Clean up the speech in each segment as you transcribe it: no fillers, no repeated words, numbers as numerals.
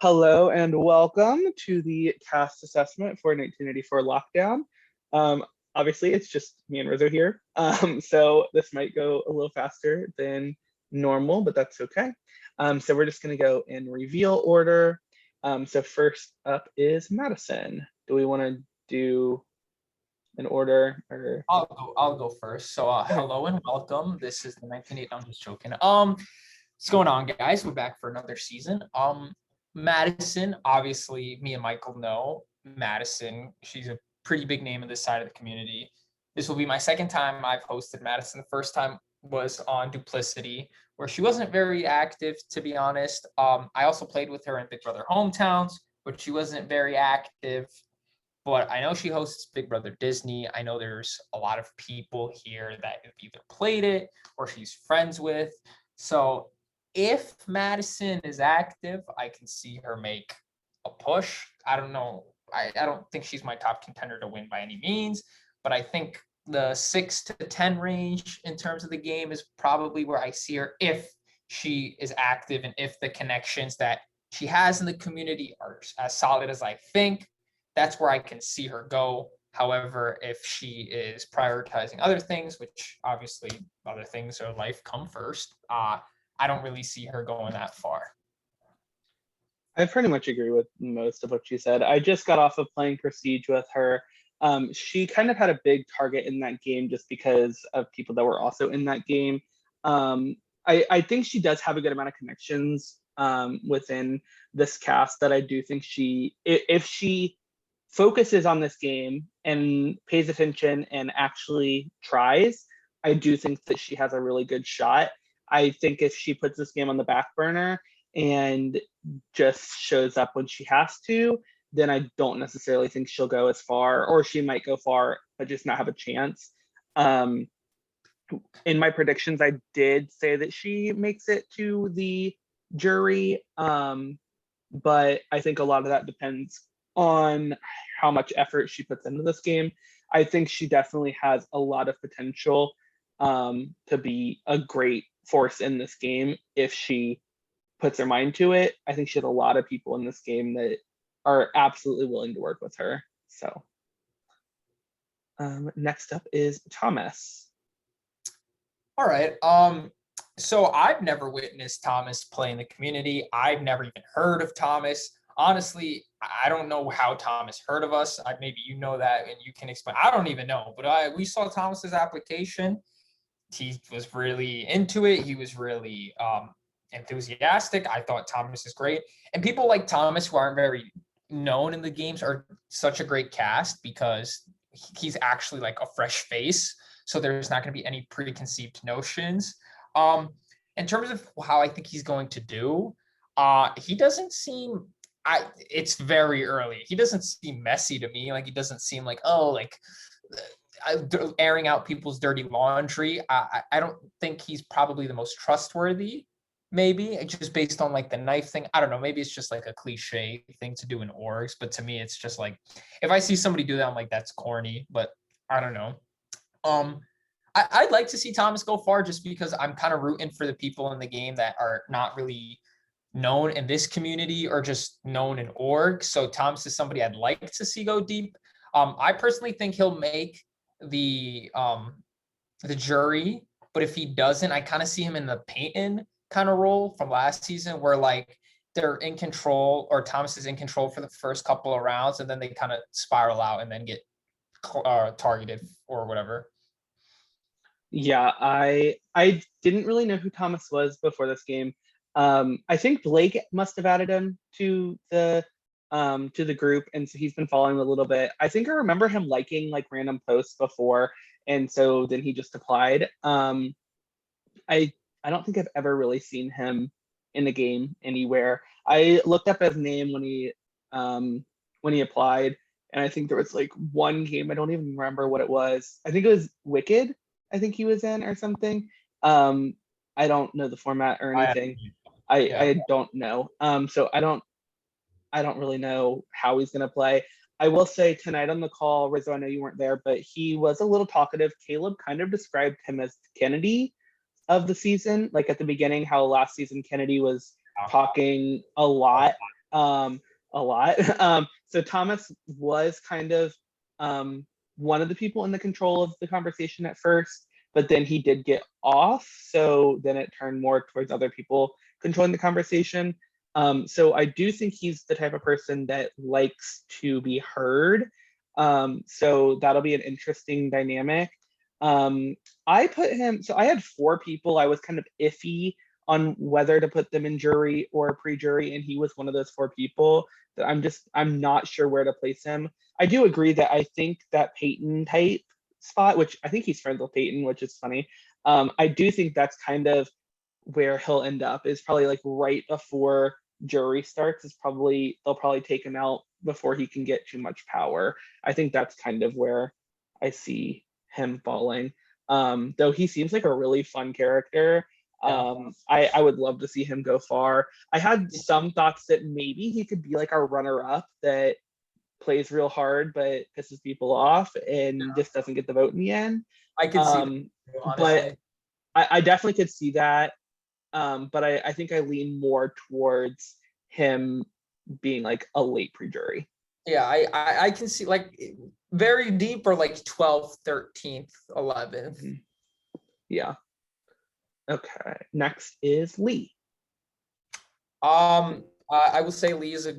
Hello and welcome to the cast assessment for 1984 lockdown. Obviously, it's just me and Rizzo here, so this might go a little faster than normal, but that's okay. So we're just going to go in reveal order. So first up is Madison. Do we want to do an order or? I'll go first. So hello and welcome. This is the 1980. I'm just joking. What's going on, guys? We're back for another season. Madison, obviously, me and Michael know Madison. She's a pretty big name in this side of the community. This will be my second time I've hosted Madison. The first time was on Duplicity, where she wasn't very active, to be honest. I also played with her in Big Brother Hometowns, but she wasn't very active. But I know she hosts Big Brother Disney. I know there's a lot of people here that have either played it or she's friends with. So if Madison is active, I can see her make a push. I don't know. I don't think she's my top contender to win by any means, but I think the 6 to 10 range in terms of the game is probably where I see her if she is active and if the connections that she has in the community are as solid as I think. That's where I can see her go. However, if she is prioritizing other things, which obviously other things of life come first, I don't really see her going that far. I pretty much agree with most of what you said. I just got off of playing Prestige with her. She kind of had a big target in that game just because of people that were also in that game. I think she does have a good amount of connections within this cast that I do think if she focuses on this game and pays attention and actually tries, I do think that she has a really good shot. I think if she puts this game on the back burner and just shows up when she has to, then I don't necessarily think she'll go as far, or she might go far, but just not have a chance. In my predictions, I did say that she makes it to the jury, but I think a lot of that depends on how much effort she puts into this game. I think she definitely has a lot of potential to be a great force in this game if she puts her mind to it. I think she has a lot of people in this game that are absolutely willing to work with her. So next up is Thomas. All right. So I've never witnessed Thomas play in the community. I've never even heard of Thomas. Honestly, I don't know how Thomas heard of us. Maybe you know that and you can explain. I don't even know, but we saw Thomas's application. He was really into it. He was really enthusiastic. I thought Thomas is great. And people like Thomas who aren't very known in the games are such a great cast because he's actually like a fresh face. So there's not going to be any preconceived notions. In terms of how I think he's going to do, he doesn't seem it's very early. He doesn't seem messy to me. Like he doesn't seem like, airing out people's dirty laundry. I don't think he's probably the most trustworthy, maybe just based on like the knife thing. I don't know. Maybe it's just like a cliche thing to do in orgs. But to me, it's just like, if I see somebody do that, I'm like, that's corny, but I don't know. I'd like to see Thomas go far just because I'm kind of rooting for the people in the game that are not really known in this community or just known in org. So Thomas is somebody I'd like to see go deep. I personally think he'll make the jury, but if he doesn't, I kind of see him in the Peyton kind of role from last season where like they're in control or Thomas is in control for the first couple of rounds and then they kind of spiral out and then get targeted or whatever. Yeah, I didn't really know who Thomas was before this game. I think Blake must have added him to the group, and so he's been following a little bit. I think I remember him liking like random posts before, and so then he just applied. I don't think I've ever really seen him in a game anywhere. I looked up his name when he applied, and I think there was like one game, I don't even remember what it was. I think it was Wicked. I think he was in or something. I don't know the format or anything. I don't know. So I don't really know how he's gonna play. I will say tonight on the call, Rizzo, I know you weren't there, but he was a little talkative. Caleb kind of described him as Kennedy of the season, like at the beginning, how last season Kennedy was talking a lot. a lot. So Thomas was kind of one of the people in the control of the conversation at first, but then he did get off. So then it turned more towards other people controlling the conversation. So I do think he's the type of person that likes to be heard. So that'll be an interesting dynamic. I put him, so I had 4 people I was kind of iffy on whether to put them in jury or pre-jury, and he was one of those 4 people that I'm not sure where to place him. I do agree that I think that Peyton type spot, which I think he's friends with Peyton, which is funny. I do think that's kind of where he'll end up, is probably like right before jury starts. They'll probably take him out before he can get too much power. I think that's kind of where I see him falling. Though he seems like a really fun character. I would love to see him go far. I had some thoughts that maybe he could be like our runner-up that plays real hard but pisses people off and just doesn't get the vote in the end. I could see that, but I definitely could see that. But I think I lean more towards him being like a late pre-jury. Yeah, I can see like very deep or like 12th, 13th, 11th. Yeah. Okay. Next is Lee. I will say Lee is a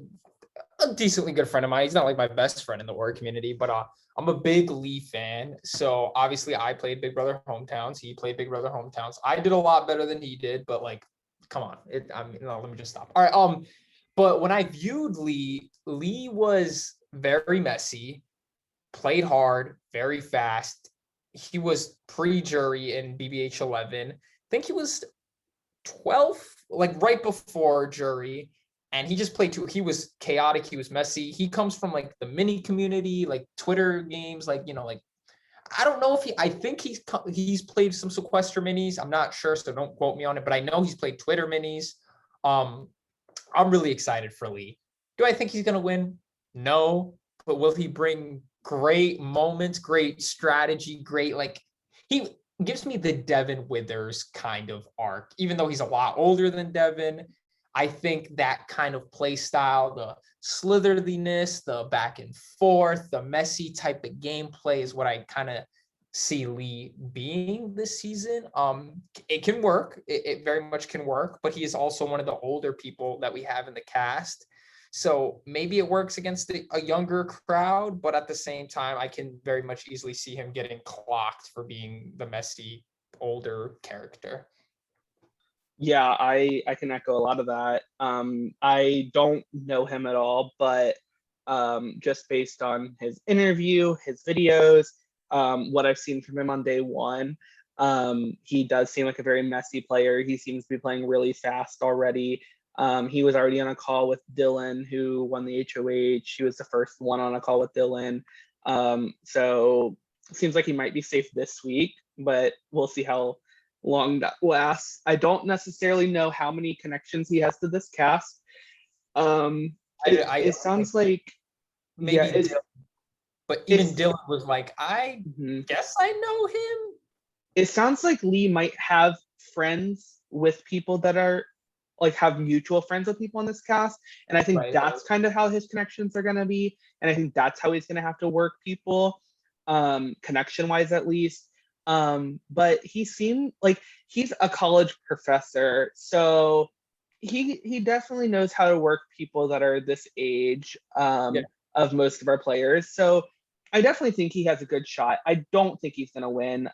decently good friend of mine. He's not like my best friend in the horror community, but I'm a big Lee fan. So obviously I played Big Brother Hometowns. He played Big Brother Hometowns. I did a lot better than he did, but like, come on. No, let me just stop. All right. But when I viewed Lee was very messy, played hard, very fast. He was pre-jury in BBH 11. I think he was 12th, like right before jury. And he just played he was chaotic. He was messy. He comes from like the mini community, like Twitter games, like, like, I don't know if I think he's played some sequester minis. I'm not sure, so don't quote me on it, but I know he's played Twitter minis. I'm really excited for Lee. Do I think he's going to win? No, but will he bring great moments, great strategy, great, like, he gives me the Devin Withers kind of arc, even though he's a lot older than Devin. I think that kind of play style, the slitherliness, the back and forth, the messy type of gameplay is what I kind of see Lee being this season. It can work. It very much can work, but he is also one of the older people that we have in the cast. So maybe it works against a younger crowd, but at the same time, I can very much easily see him getting clocked for being the messy, older character. Yeah, I can echo a lot of that. I don't know him at all, but just based on his interview, his videos, what I've seen from him on day one, he does seem like a very messy player. He seems to be playing really fast already. He was already on a call with Dylan, who won the HOH. He was the first one on a call with Dylan. So it seems like he might be safe this week, but we'll see how long that lasts. I don't necessarily know how many connections he has to this cast. It sounds like maybe, yeah, Dylan, but even Dylan was like, I guess I know him. It sounds like Lee might have friends with people that are like have mutual friends with people in this cast, and I think that's kind of how his connections are going to be, and I think that's how he's going to have to work people, connection wise at least. But he seemed like he's a college professor, so he definitely knows how to work people that are this age of most of our players. So I definitely think he has a good shot. I don't think he's going to win.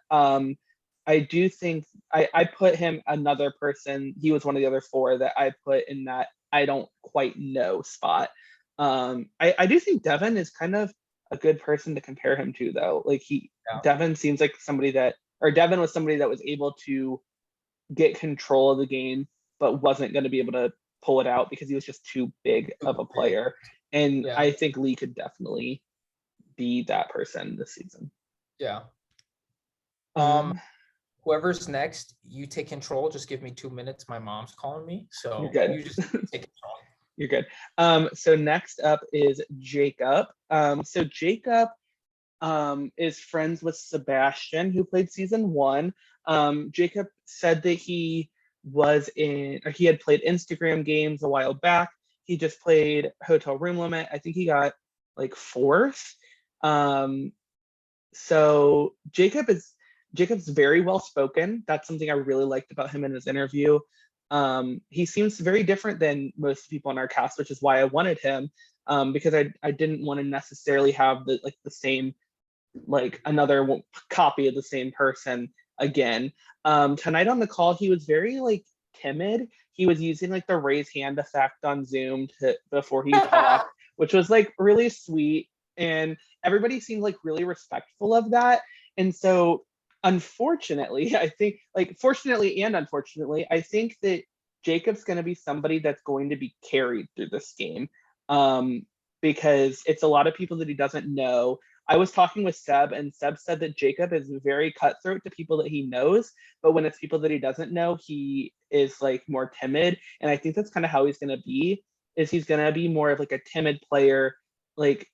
I do think I put him another person. He was one of the other 4 that I put in that I don't quite know spot. I do think Devin is kind of a good person to compare him to, though. Like Devin seems like Devin was somebody that was able to get control of the game, but wasn't going to be able to pull it out because he was just too big of a player. And I think Lee could definitely be that person this season. Yeah. Whoever's next, you take control. Just give me 2 minutes. My mom's calling me, so you're good. You just take control. You're good. So next up is Jacob. So Jacob is friends with Sebastian, who played season 1. Jacob said that he had played Instagram games a while back. he just played Hotel Room Limit. I think he got like fourth. So Jacob's very well spoken. That's something I really liked about him in his interview. He seems very different than most people in our cast, which is why I wanted him, because I didn't want to necessarily have the same, like, another copy of the same person again. Tonight on the call, he was very like timid. He was using like the raise hand effect on Zoom before he talked, which was like really sweet, and everybody seemed like really respectful of that. And so unfortunately, I think, like, fortunately and unfortunately, I think that Jacob's going to be somebody that's going to be carried through this game, because it's a lot of people that he doesn't know. I was talking with Seb, and Seb said that Jacob is very cutthroat to people that he knows, but when it's people that he doesn't know, he is like more timid. And I think that's kind of how he's going to be. Is he's going to be more of like a timid player. Like,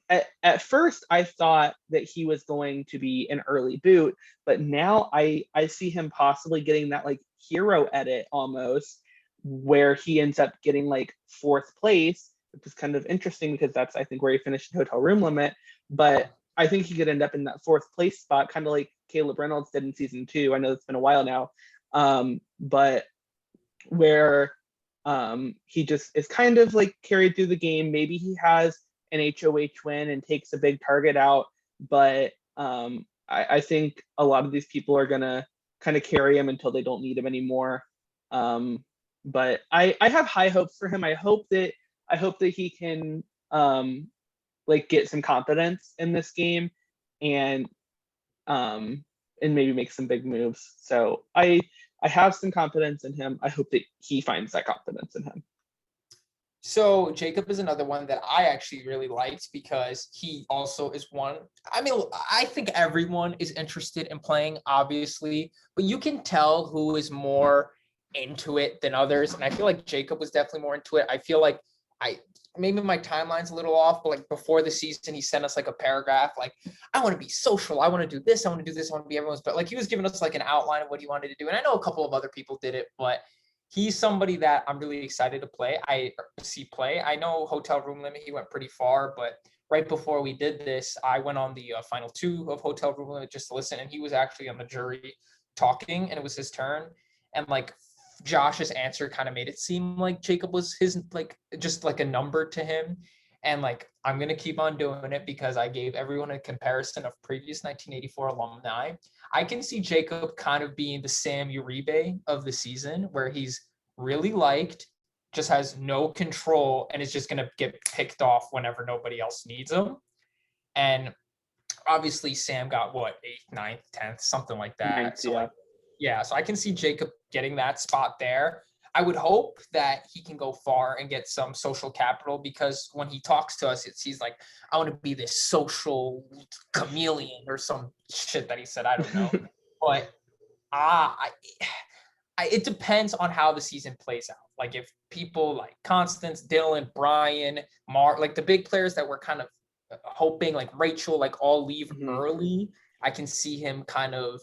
at first, I thought that he was going to be an early boot, but now I see him possibly getting that like hero edit almost, where he ends up getting like fourth place, which is kind of interesting because that's, I think, where he finished in Hotel Room Limit. But I think he could end up in that fourth place spot, kind of like Caleb Reynolds did in season 2. I know it's been a while now, but where he just is kind of like carried through the game. Maybe he has an HOH win and takes a big target out, but I think a lot of these people are gonna kind of carry him until they don't need him anymore. But I have high hopes for him. I hope that he can like get some confidence in this game, and maybe make some big moves. So I have some confidence in him. I hope that he finds that confidence in him. So Jacob is another one that I actually really liked because he also is one. I mean, I think everyone is interested in playing, obviously, but you can tell who is more into it than others. And I feel like Jacob was definitely more into it. I feel like maybe my timeline's a little off, but like before the season, he sent us like a paragraph, like, I want to be social. I want to do this. I want to do this. I want to be everyone's, but like he was giving us like an outline of what he wanted to do. And I know a couple of other people did it, but he's somebody that I'm really excited to play. I know Hotel Room Limit, he went pretty far, but right before we did this, I went on the final 2 of Hotel Room Limit just to listen, and he was actually on the jury talking, and it was his turn. And like Josh's answer kind of made it seem like Jacob was his, like, just like a number to him. And like, I'm going to keep on doing it because I gave everyone a comparison of previous 1984 alumni. I can see Jacob kind of being the Sam Uribe of the season, where he's really liked, just has no control, and is just going to get picked off whenever nobody else needs him. And obviously Sam got what, 8th, 9th, 10th, something like that. Ninth, so yeah. like, yeah, so I can see Jacob getting that spot there. I would hope that he can go far and get some social capital, because when he talks to us, he's like, I want to be this social chameleon or some shit that he said. I don't know. But it depends on how the season plays out. Like if people like Constance, Dylan, Brian, Mark, like the big players that we're kind of hoping, like Rachel, like all leave early, I can see him kind of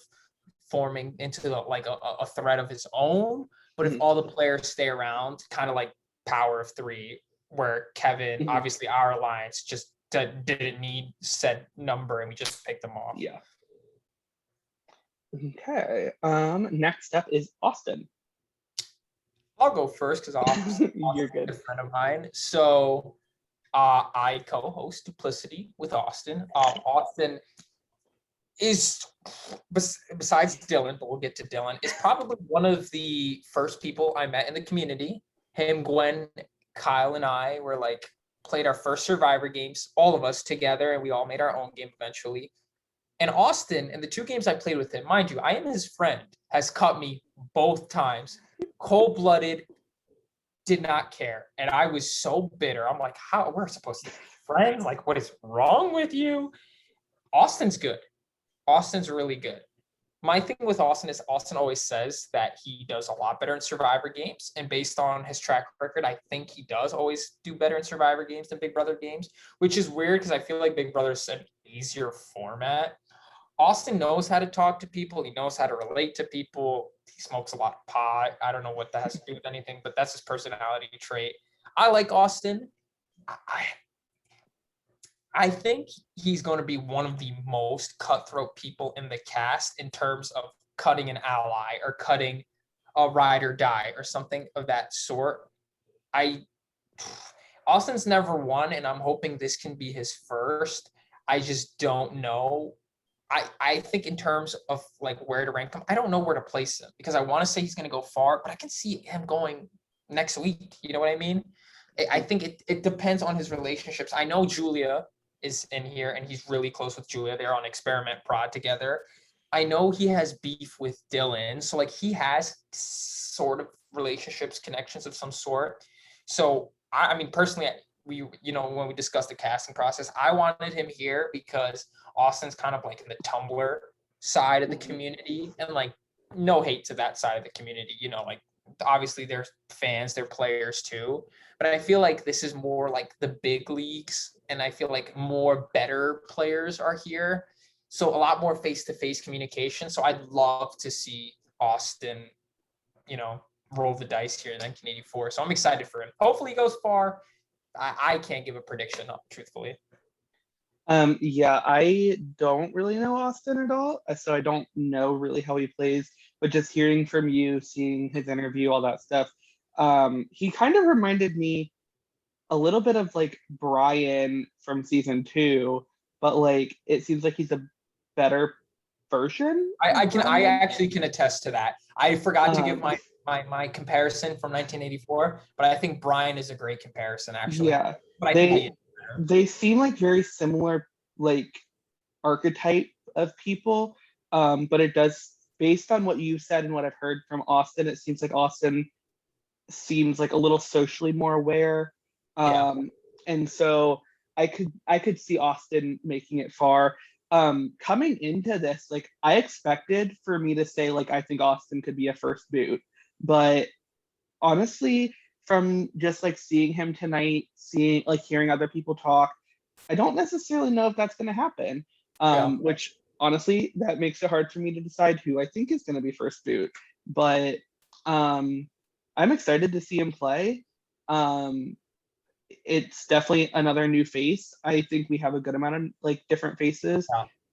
forming into like a threat of his own. But if all the players stay around, kind of like Power of 3, where Kevin, obviously our alliance just didn't need said number and we just picked them off. Yeah. Okay. Next up is Austin. I'll go first because Austin's You're good. a friend of mine. So I co-host Duplicity with Austin. Austin is, besides Dylan, but we'll get to Dylan, is probably one of the first people I met in the community. Him, Gwen, Kyle, and I were like, played our first Survivor games, all of us together, and we all made our own game eventually. And Austin, in the 2 games I played with him, mind you, I am his friend, has cut me both times. Cold-blooded, did not care. And I was so bitter. I'm like, how, we're supposed to be friends? Like, what is wrong with you? Austin's good. Austin's really good. My thing with Austin is Austin always says that he does a lot better in Survivor games. And based on his track record, I think he does always do better in Survivor games than Big Brother games, which is weird because I feel like Big Brother is an easier format. Austin knows how to talk to people. He knows how to relate to people. He smokes a lot of pot. I don't know what that has to do with anything, but that's his personality trait. I like Austin. I I think he's going to be one of the most cutthroat people in the cast in terms of cutting an ally or cutting a ride or die or something of that sort. I Austin's never won, and I'm hoping this can be his first. I just don't know. I think in terms of like where to rank him, I don't know where to place him because I want to say he's going to go far, but I can see him going next week. You know what I mean? I think it depends on his relationships. I know Julia is in here and he's really close with Julia. They're on Experiment Prod together. I know he has beef with Dylan. So like he has sort of relationships, connections of some sort. So I mean, personally, when we discussed the casting process, I wanted him here because Austin's kind of like in the Tumblr side of the community, and like no hate to that side of the community, like obviously they're fans, they're players too, but I feel like this is more like the big leagues, and I feel like more better players are here. So a lot more face-to-face communication. So I'd love to see Austin, roll the dice here in 1984. So I'm excited for him. Hopefully he goes far. I can't give a prediction, truthfully. Yeah, I don't really know Austin at all, so I don't know really how he plays, but just hearing from you, seeing his interview, all that stuff, he kind of reminded me a little bit of like Brian from season 2, but like it seems like he's a better version. I actually can attest to that. I forgot to give my comparison from 1984, but I think Brian is a great comparison actually. Yeah, but I think they seem like very similar, like archetype of people, but it does, based on what you said and what I've heard from Austin, it seems like Austin seems like a little socially more aware, and so I could see Austin making it far. Coming into this, like I expected for me to say like I think Austin could be a first boot, but honestly, from just like seeing him tonight, hearing other people talk, I don't necessarily know if that's going to happen. Which honestly, that makes it hard for me to decide who I think is going to be first boot. But I'm excited to see him play. It's definitely another new face. I think we have a good amount of like different faces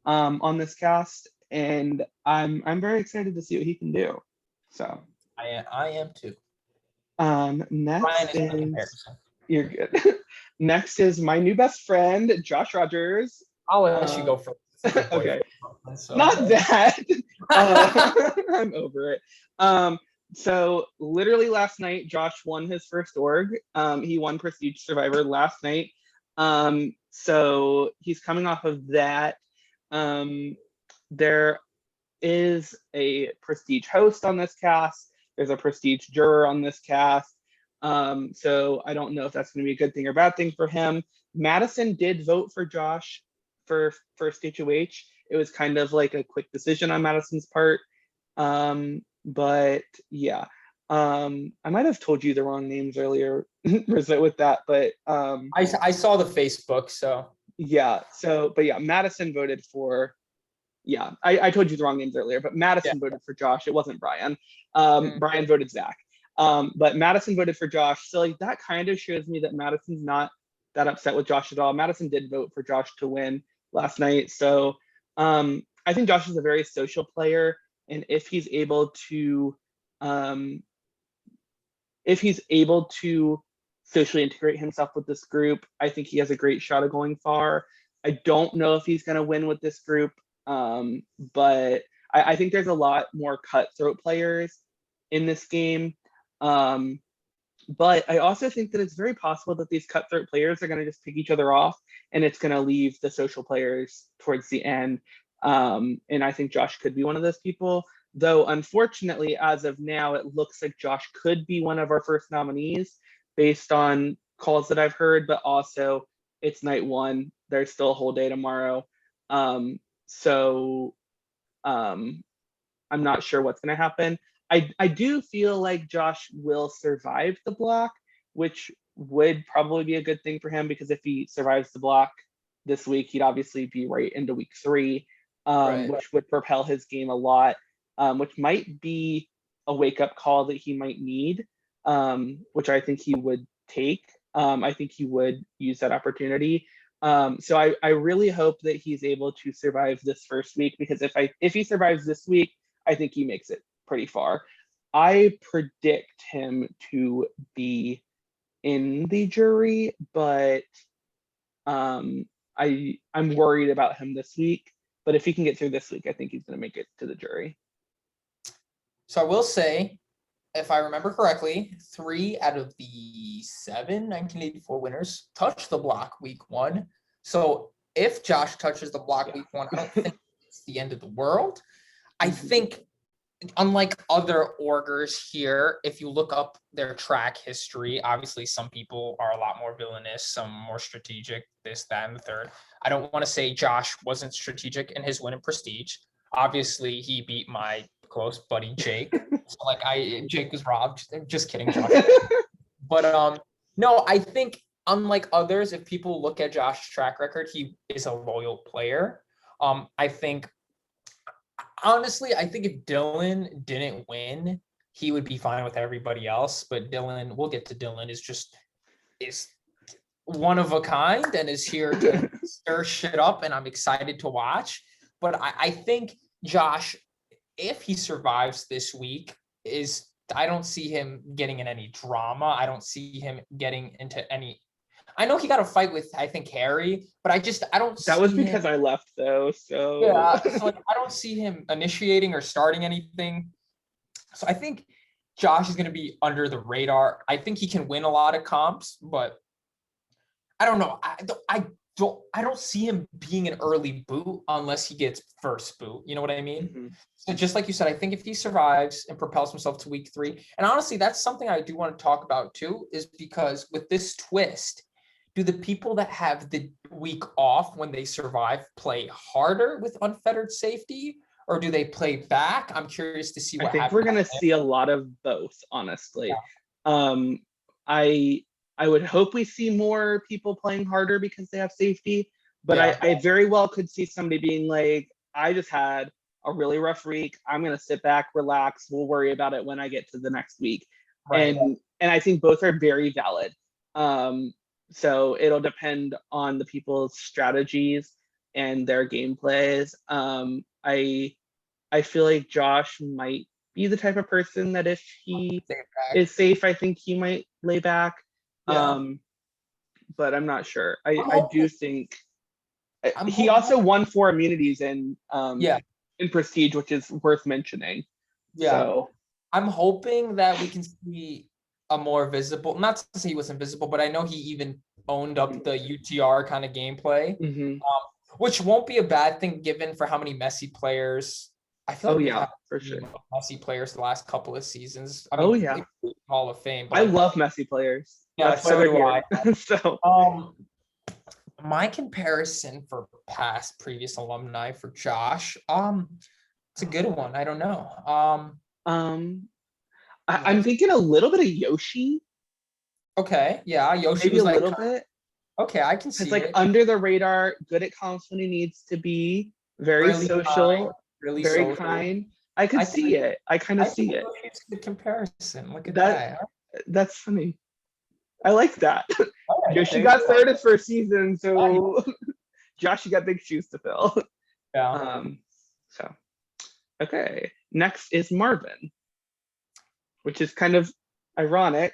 on this cast, and I'm very excited to see what he can do. So I am too. Next is you're good. Next is my new best friend, Josh Rogers. I'll let you go first. Okay. Not that. I'm over it. So literally last night, Josh won his first org. He won Prestige Survivor last night. So he's coming off of that. There is a Prestige host on this cast. There's a Prestige juror on this cast. So I don't know if that's going to be a good thing or bad thing for him. Madison did vote for Josh for first HOH. It was kind of like a quick decision on Madison's part. But yeah, I might have told you the wrong names earlier with that, but I saw the Facebook, so yeah. So, but yeah, Madison voted for. Yeah, I told you the wrong names earlier, but Madison voted for Josh. It wasn't Brian. Brian voted Zach. But Madison voted for Josh. So like that kind of shows me that Madison's not that upset with Josh at all. Madison did vote for Josh to win last night. So I think Josh is a very social player. And if he's able to socially integrate himself with this group, I think he has a great shot of going far. I don't know if he's going to win with this group, but I think there's a lot more cutthroat players in this game. But I also think that it's very possible that these cutthroat players are going to just pick each other off, and it's going to leave the social players towards the end. And I think Josh could be one of those people, though unfortunately, as of now, it looks like Josh could be one of our first nominees based on calls that I've heard, but also it's night one. There's still a whole day tomorrow. So I'm not sure what's going to happen. I do feel like Josh will survive the block, which would probably be a good thing for him, because if he survives the block this week, he'd obviously be right into week 3. Which would propel his game a lot, which might be a wake-up call that he might need, which I think he would take. I think he would use that opportunity. So I really hope that he's able to survive this first week, because if he survives this week, I think he makes it pretty far. I predict him to be in the jury, but I'm worried about him this week. But if he can get through this week, I think he's going to make it to the jury. So I will say, if I remember correctly, 3 out of the 7 1984 winners touched the block week 1. So if Josh touches the block week 1, I don't think it's the end of the world. I think, unlike other orgers here, if you look up their track history, obviously some people are a lot more villainous, some more strategic, this, that, and the third. I don't want to say Josh wasn't strategic in his win in Prestige. Obviously, he beat my close buddy Jake. So Jake was robbed. Just kidding, Josh. But no, I think unlike others, if people look at Josh's track record, he is a loyal player. I think honestly, I think if Dylan didn't win, he would be fine with everybody else. But Dylan, we'll get to Dylan, is one of a kind and is here to stir shit up, and I'm excited to watch. But I think Josh, if he survives this week, I don't see him getting in any drama. I don't see him getting into any. I know he got a fight with, I think, Harry, but I don't see that was because I left though. So yeah, so I don't see him initiating or starting anything. So I think Josh is going to be under the radar. I think he can win a lot of comps, but I don't know. I don't see him being an early boot unless he gets first boot. You know what I mean? Mhm. So just like you said, I think if he survives and propels himself to week 3, and honestly, that's something I do want to talk about too, is because with this twist, do the people that have the week off when they survive play harder with unfettered safety, or do they play back? I'm curious to see what I think happens. we're going to see a lot of both, honestly. Yeah. I would hope we see more people playing harder because they have safety, but Yeah. I very well could see somebody being like, I just had a really rough week. I'm going to sit back, relax. We'll worry about it when I get to the next week. Right. And I think both are very valid. So it'll depend on the people's strategies and their gameplays. I feel like Josh might be the type of person that if he is safe, I think he might lay back. Yeah. But I'm not sure. I'm I do think he also won 4 immunities in Prestige, which is worth mentioning. Yeah. So I'm hoping that we can see a more visible, not to say he was invisible, but I know he even owned up the UTR kind of gameplay, which won't be a bad thing given for how many Messi players. I feel like for sure. Messi players the last couple of seasons. I mean, Hall of Fame. But I love Messi players. Yeah, that's why they're here. So my comparison for previous alumni for Josh, it's a good one. I don't know. I'm thinking a little bit of Yoshi. Okay, yeah, Yoshi maybe was a little bit. Okay, I can see it's like under the radar, good at comps when he needs to be, very really social, very kind. I could see it. I kind of see it. It's a good comparison. Look at that. That's funny. I like that. Yoshi got third his first season, so Josh, you got big shoes to fill. Yeah. So okay, next is Marvin, which is kind of ironic.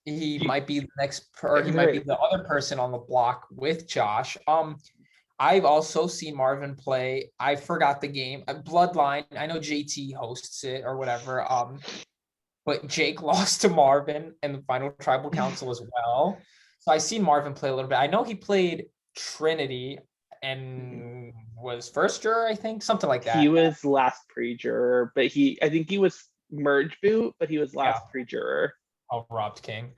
He might be the next, or he might be the other person on the block with Josh. I've also seen Marvin play. I forgot the game. Bloodline. I know JT hosts it or whatever. But Jake lost to Marvin in the final tribal council as well. So I seen Marvin play a little bit. I know he played Trinity and was first juror, I think, something like that. He was last pre-juror, but I think he was merge boot, but he was last pre-juror. Oh, Robbed King.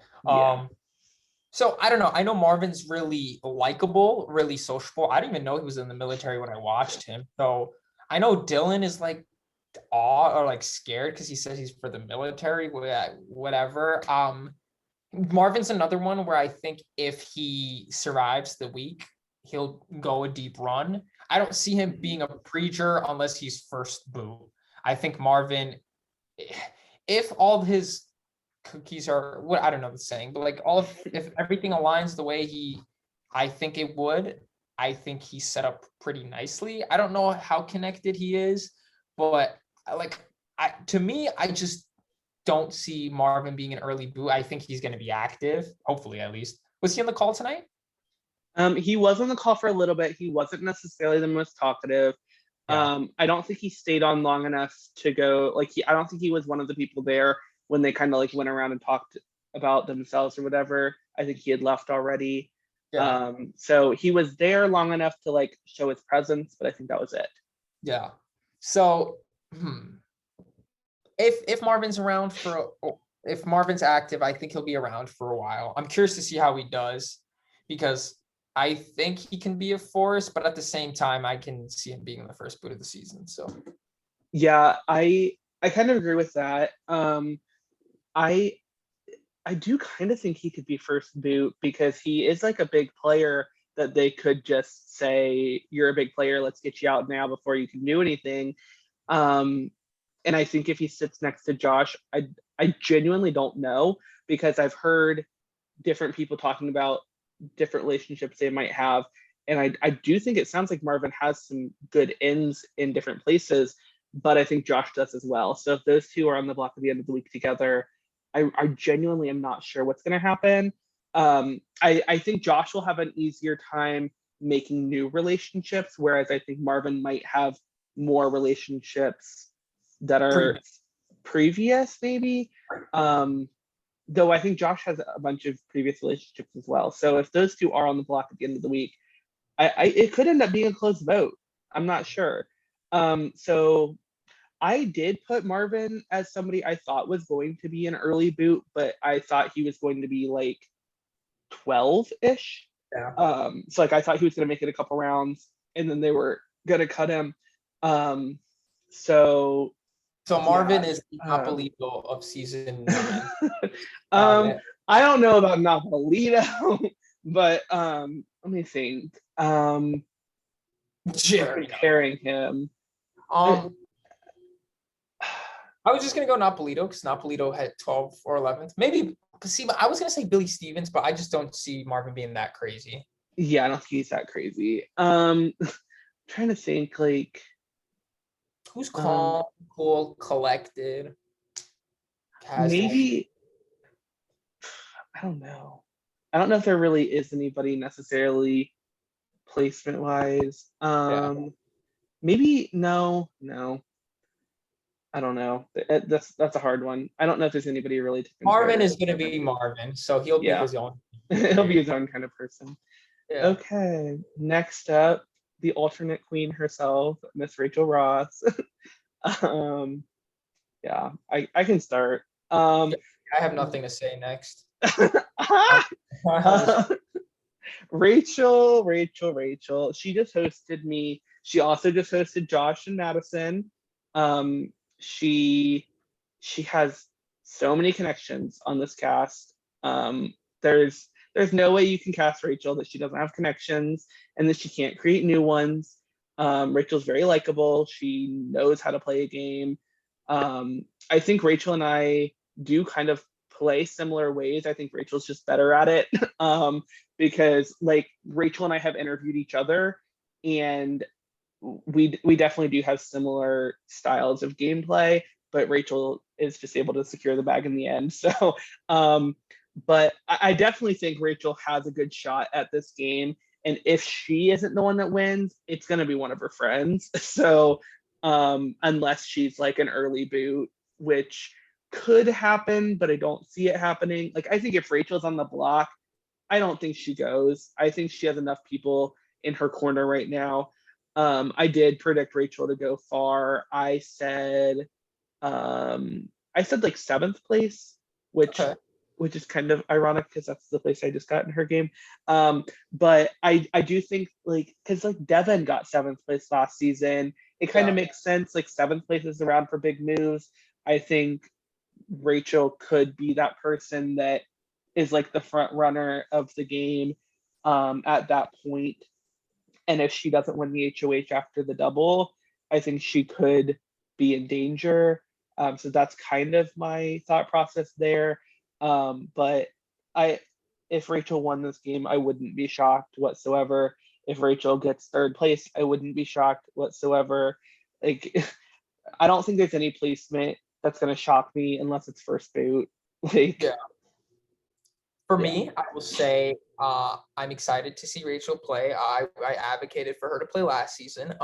So I don't know. I know Marvin's really likable, really sociable. I didn't even know he was in the military when I watched him. So I know Dylan is like awe or like scared because he says he's for the military, whatever. Marvin's another one where I think if he survives the week, he'll go a deep run. I don't see him being a pre-juror unless he's first boot. I think Marvin, if all his cookies are what I don't know the saying, but like if everything aligns the way I think it would, I think he's set up pretty nicely. I don't know how connected he is, but like to me, I just don't see Marvin being an early boot. I think he's going to be active, hopefully at least. Was he on the call tonight? He was on the call for a little bit. He wasn't necessarily the most talkative. Yeah. I don't think he stayed on long enough to go like I don't think he was one of the people there when they kind of like went around and talked about themselves or whatever. I think he had left already. Yeah. So he was there long enough to like show his presence, but I think that was it. Yeah. So if Marvin's around if Marvin's active, I think he'll be around for a while. I'm curious to see how he does because I think he can be a force, but at the same time, I can see him being in the first boot of the season. So yeah, I kind of agree with that. I do kind of think he could be first boot because he is like a big player that they could just say, you're a big player, let's get you out now before you can do anything. And I think if he sits next to Josh, I genuinely don't know because I've heard different people talking about different relationships they might have. And I do think it sounds like Marvin has some good ends in different places, but I think Josh does as well. So if those two are on the block at the end of the week together, I genuinely am not sure what's going to happen. I think Josh will have an easier time making new relationships, whereas I think Marvin might have more relationships that are previous maybe. Though I think Josh has a bunch of previous relationships as well. So if those two are on the block at the end of the week, it could end up being a close vote. I'm not sure. So I did put Marvin as somebody I thought was going to be an early boot, but I thought he was going to be like 12-ish. yeah. So like I thought he was going to make it a couple rounds, and then they were going to cut him. So Marvin yeah. is the Napolito of season 9. I don't know about Napolito, but let me think. Jerry. Comparing him. I was just gonna go Napolito because Napolito had 12 or 11th. Maybe see, I was gonna say Billy Stevens, but I just don't see Marvin being that crazy. Yeah, I don't think he's that crazy. Trying to think like who's calm, cool, collected. Maybe I don't know. I don't know if there really is anybody necessarily placement wise. Maybe no. I don't know. That's a hard one. I don't know if there's anybody really. Marvin is going to be Marvin, so he'll be his own. He'll be his own kind of person. Yeah. Okay, next up, the alternate queen herself, Miss Rachel Ross. Yeah, I can start. I have nothing to say next. Rachel. She just hosted me. She also just hosted Josh and Madison. She has so many connections on this cast. There's no way you can cast Rachel that she doesn't have connections and that she can't create new ones. Rachel's very likable. She knows how to play a game. I think Rachel and I do kind of play similar ways. I think Rachel's just better at it because like Rachel and I have interviewed each other and we definitely do have similar styles of gameplay, but Rachel is just able to secure the bag in the end. So, but I definitely think Rachel has a good shot at this game. And if she isn't the one that wins, it's going to be one of her friends. So, unless she's like an early boot, which could happen, but I don't see it happening. Like, I think if Rachel's on the block, I don't think she goes. I think she has enough people in her corner right now. I did predict Rachel to go far. I said like 7th place, which is kind of ironic because that's the place I just got in her game. But I do think like because like Devin got 7th place last season, it kind of makes sense. Like 7th place is around for big moves. I think Rachel could be that person that is like the front runner of the game at that point. And if she doesn't win the HOH after the double, I think she could be in danger. So that's kind of my thought process there. But I, if Rachel won this game, I wouldn't be shocked whatsoever. If Rachel gets third place, I wouldn't be shocked whatsoever. Like, I don't think there's any placement that's gonna shock me unless it's first boot. Like, Yeah. For yeah. me, I will say I'm excited to see Rachel play. I advocated for her to play last season.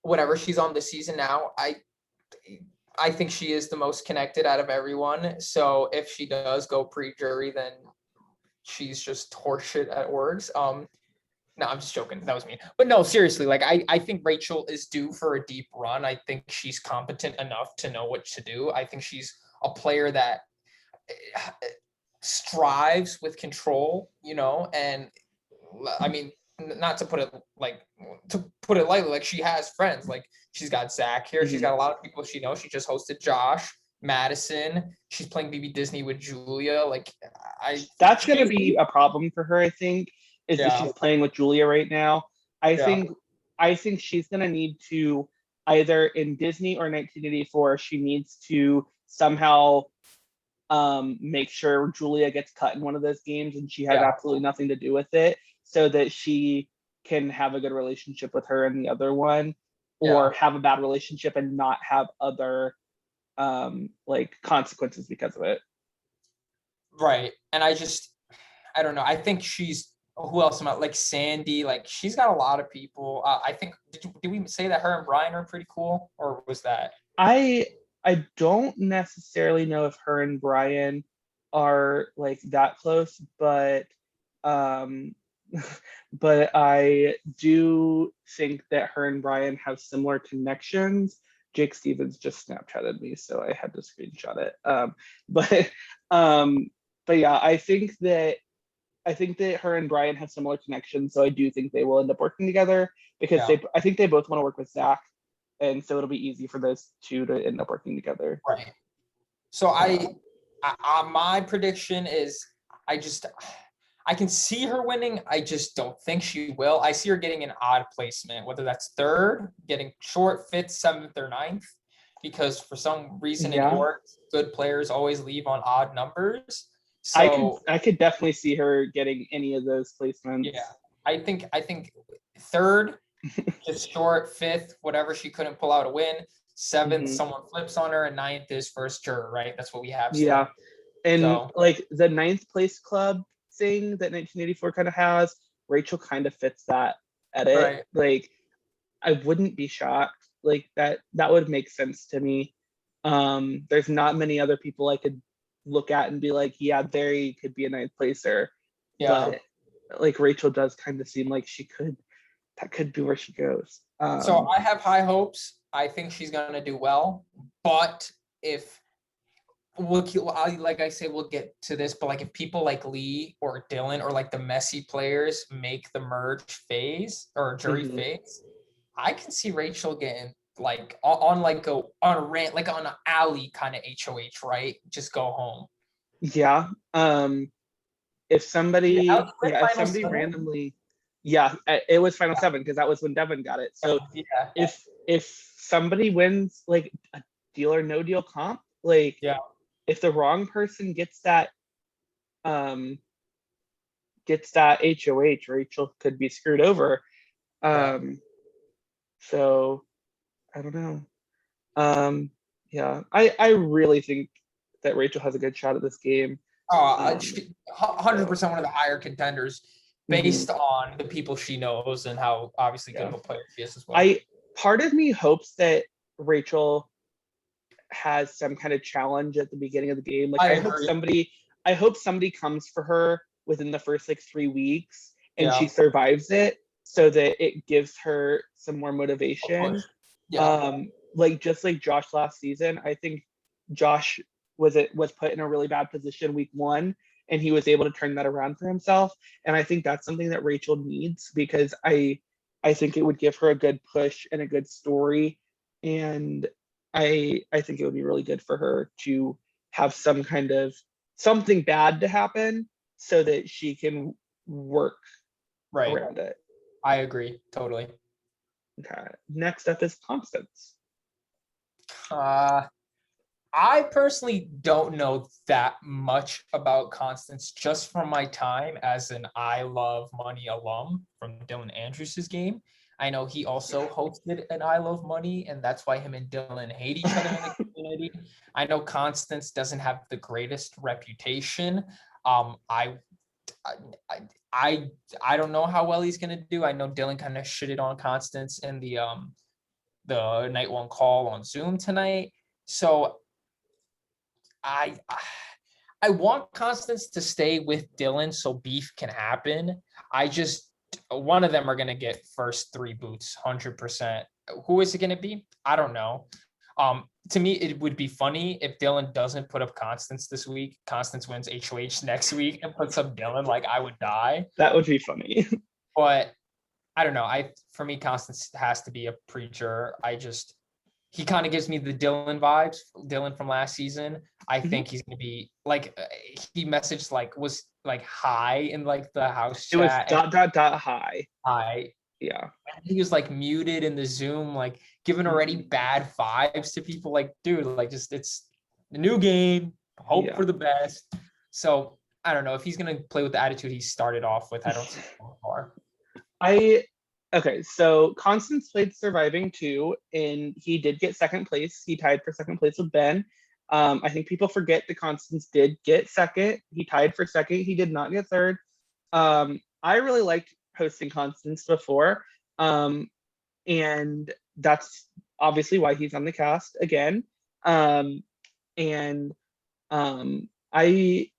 Whatever she's on this season now, I think she is the most connected out of everyone. So if she does go pre-jury, then she's just horseshit at orgs. No, I'm just joking. That was mean. But no, seriously, like I think Rachel is due for a deep run. I think she's competent enough to know what to do. I think she's a player that strives with control, and I mean, not to put it lightly, like she has friends. Like she's got Zach here. She's Mhm. got a lot of people she knows. She just hosted Josh, Madison. She's playing BB Disney with Julia. Like That's gonna be a problem for her, I think, is that Yeah. she's playing with Julia right now. I Yeah. think I think she's gonna need to either in Disney or 1984, she needs to somehow make sure Julia gets cut in one of those games and she has Yeah. absolutely nothing to do with it, so that she can have a good relationship with her in the other one, or have a bad relationship and not have other like consequences because of it. Right. And I don't know. I think who else am I like Sandy? Like she's got a lot of people. I think did we say that her and Brian are pretty cool, or was that? I don't necessarily know if her and Brian are like that close, but um but I do think that her and Brian have similar connections. Jake Stevens just Snapchatted me, so I had to screenshot it. But um, but yeah, I think that her and Brian have similar connections, so I do think they will end up working together because I think they both want to work with Zach, and so it'll be easy for those two to end up working together. Right. So my prediction is I can see her winning. I just don't think she will. I see her getting an odd placement, whether that's third, getting short, fifth, seventh, or ninth, because for some reason in orgs, good players always leave on odd numbers. So I could definitely see her getting any of those placements. Yeah, I think third, just short, fifth, whatever she couldn't pull out a win. Seventh, someone flips on her, and ninth is first juror, right? That's what we have. Still. Yeah, and So, like the ninth place club thing that 1984 kind of has, Rachel kind of fits that edit. Right. Like, I wouldn't be shocked. Like that would make sense to me. There's not many other people I could look at and be like, yeah, there could be a ninth placer. Yeah. But like Rachel does kind of seem like that could be where she goes. So I have high hopes. I think she's gonna do well. But if like I say, we'll get to this, but like if people like Lee or Dylan or like the messy players make the merge phase or jury phase, I can see Rachel getting like on a rant, like on an alley kind of HOH, right? Just go home. Yeah. If somebody randomly, it was Final Seven because that was when Devin got it. So if somebody wins like a deal or no deal comp, like if the wrong person gets that HOH, Rachel could be screwed over. So I don't know. I really think that Rachel has a good shot at this game. 100% one of the higher contenders based on the people she knows and how obviously good of a player she is as well. Part of me hopes that Rachel has some kind of challenge at the beginning of the game. Like I hope somebody comes for her within the first like 3 weeks and she survives it, so that it gives her some more motivation. Like just like Josh last season, I think Josh was put in a really bad position week 1 and he was able to turn that around for himself. And I think that's something that Rachel needs, because I think it would give her a good push and a good story. And I think it would be really good for her to have some kind of something bad to happen so that she can work around it. I agree totally. Okay. Next up is Constance. I personally don't know that much about Constance just from my time as an I Love Money alum from Dylan Andrews' game. I know he also hosted an I Love Money, and that's why him and Dylan hate each other in the community. I know Constance doesn't have the greatest reputation. I I I don't know how well he's gonna do. I know Dylan kind of shitted on Constance in the night one call on Zoom tonight. So I I want Constance to stay with Dylan so beef can happen. I just one of them are gonna get first three boots, 100%. Who is it gonna be? I don't know. To me, it would be funny if Dylan doesn't put up Constance this week. Constance wins HOH next week and puts up Dylan. Like I would die. That would be funny. But I don't know. For me, Constance has to be a preacher. He kind of gives me the Dylan vibes, Dylan from last season. I think he's gonna be like he messaged like was like hi in like the house It was chat. high. Hi. Yeah. He was like muted in the Zoom, like giving already bad vibes to people. Like, dude, like just it's the new game. Hope for the best. So I don't know if he's gonna play with the attitude he started off with. I don't see so far. Okay, so Constance played Surviving too, and he did get second place. He tied for second place with Ben. I think people forget that Constance did get second. He tied for second. He did not get third. I really liked hosting Constance before, and that's obviously why he's on the cast again. And I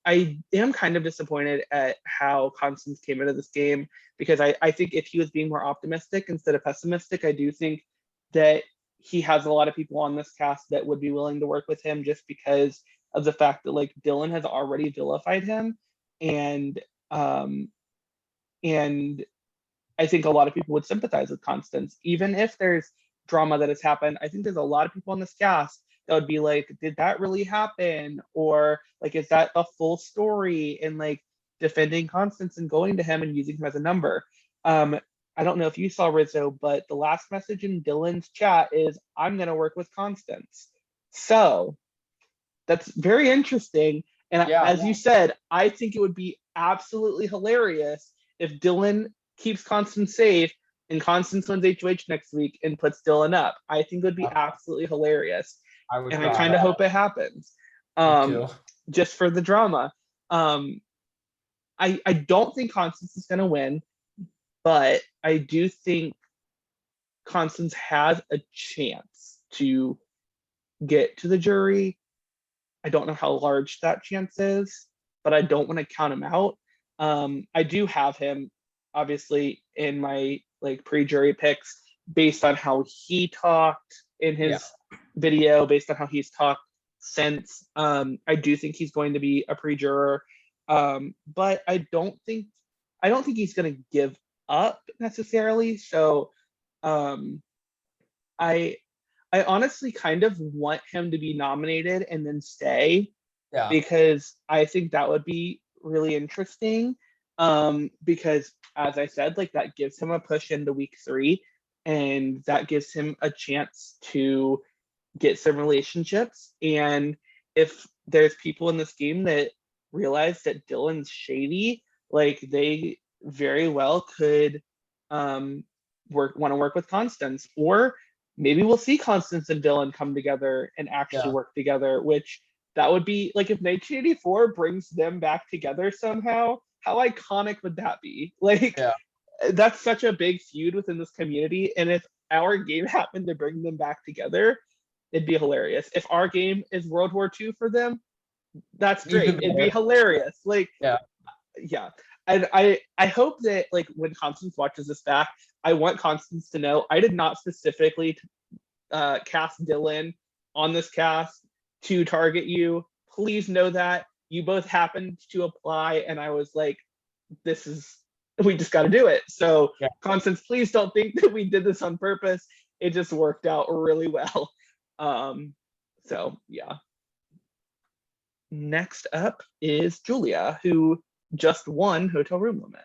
am kind of disappointed at how Constance came into this game because I think if he was being more optimistic instead of pessimistic, I do think that he has a lot of people on this cast that would be willing to work with him just because of the fact that like Dylan has already vilified him, and and I think a lot of people would sympathize with Constance, even if there's drama that has happened. I think there's a lot of people on this cast that would be like, did that really happen? Or like, is that a full story? And like defending Constance and going to him and using him as a number. I don't know if you saw Rizzo, but the last message in Dylan's chat is, I'm going to work with Constance. So that's very interesting. And as you said, I think it would be absolutely hilarious if Dylan keeps Constance safe and Constance wins HOH next week and puts Dylan up. I think it would be absolutely hilarious. And I kind of hope it happens. Just for the drama. I don't think Constance is going to win, but I do think Constance has a chance to get to the jury. I don't know how large that chance is, but I don't want to count him out. I do have him obviously in my like pre-jury picks based on how he talked in his video, based on how he's talked since. I do think he's going to be a pre-juror, but I don't think he's going to give up necessarily. So I honestly kind of want him to be nominated and then stay, because I think that would be really interesting. Because as I said, like that gives him a push into week 3, and that gives him a chance to get some relationships. And if there's people in this game that realize that Dylan's shady, like they very well could want to work with Constance, or maybe we'll see Constance and Dylan come together and actually work together, which that would be like if 1984 brings them back together somehow, how iconic would that be? Like that's such a big feud within this community. And if our game happened to bring them back together, it'd be hilarious. If our game is World War II for them, that's great. It'd be hilarious. Like, And I hope that like when Constance watches this back, I want Constance to know I did not specifically cast Dylan on this cast to target you. Please know that you both happened to apply, and I was like, we just got to do it. So Constance, please don't think that we did this on purpose. It just worked out really well. So yeah. Next up is Julia, who just won Hotel Room Limit.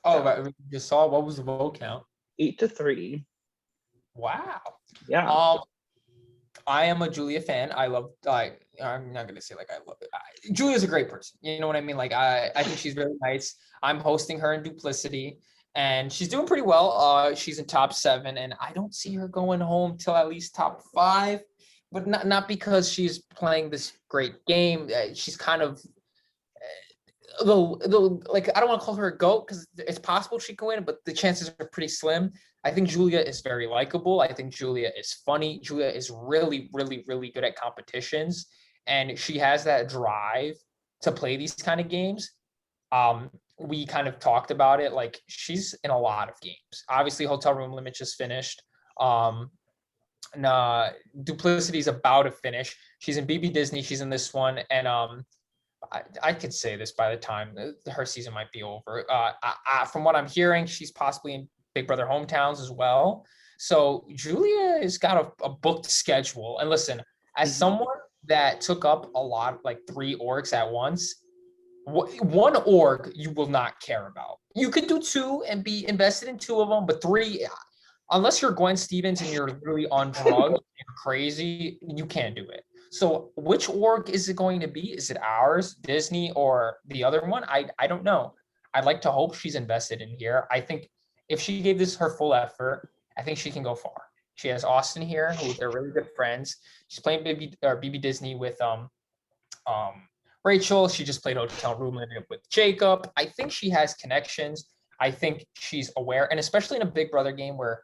Oh, we just saw, what was the vote count? 8-3. Wow. Yeah. I am a Julia fan. I love. I'm not gonna say like I love it. Julia's a great person. You know what I mean? Like I think she's very nice. I'm hosting her in Duplicity, and she's doing pretty well. She's in top 7, and I don't see her going home till at least top 5. But not because she's playing this great game. She's kind of like I don't want to call her a goat because it's possible she can win, but the chances are pretty slim. I think Julia is very likable. I think Julia is funny. Julia is really, really, really good at competitions, and she has that drive to play these kind of games. We kind of talked about it. Like she's in a lot of games. Obviously, Hotel Room Limit just finished. Duplicity is about to finish. She's in BB Disney. She's in this one, and I could say this by the time her season might be over. From what I'm hearing, she's possibly in Big Brother Hometowns as well. So Julia has got a booked schedule. And listen, as someone that took up a lot, like 3 orgs at once, one org you will not care about. You could do 2 and be invested in 2 of them, but 3, unless you're Gwen Stevens and you're literally on drugs and crazy, you can't do it. So which org is it going to be? Is it ours, Disney, or the other one? I don't know. I'd like to hope she's invested in here. I think if she gave this her full effort, I think she can go far. She has Austin here, who they're really good friends. She's playing BB Disney with Rachel. She just played Hotel Room Limit with Jacob. I think she has connections. I think she's aware, and especially in a Big Brother game where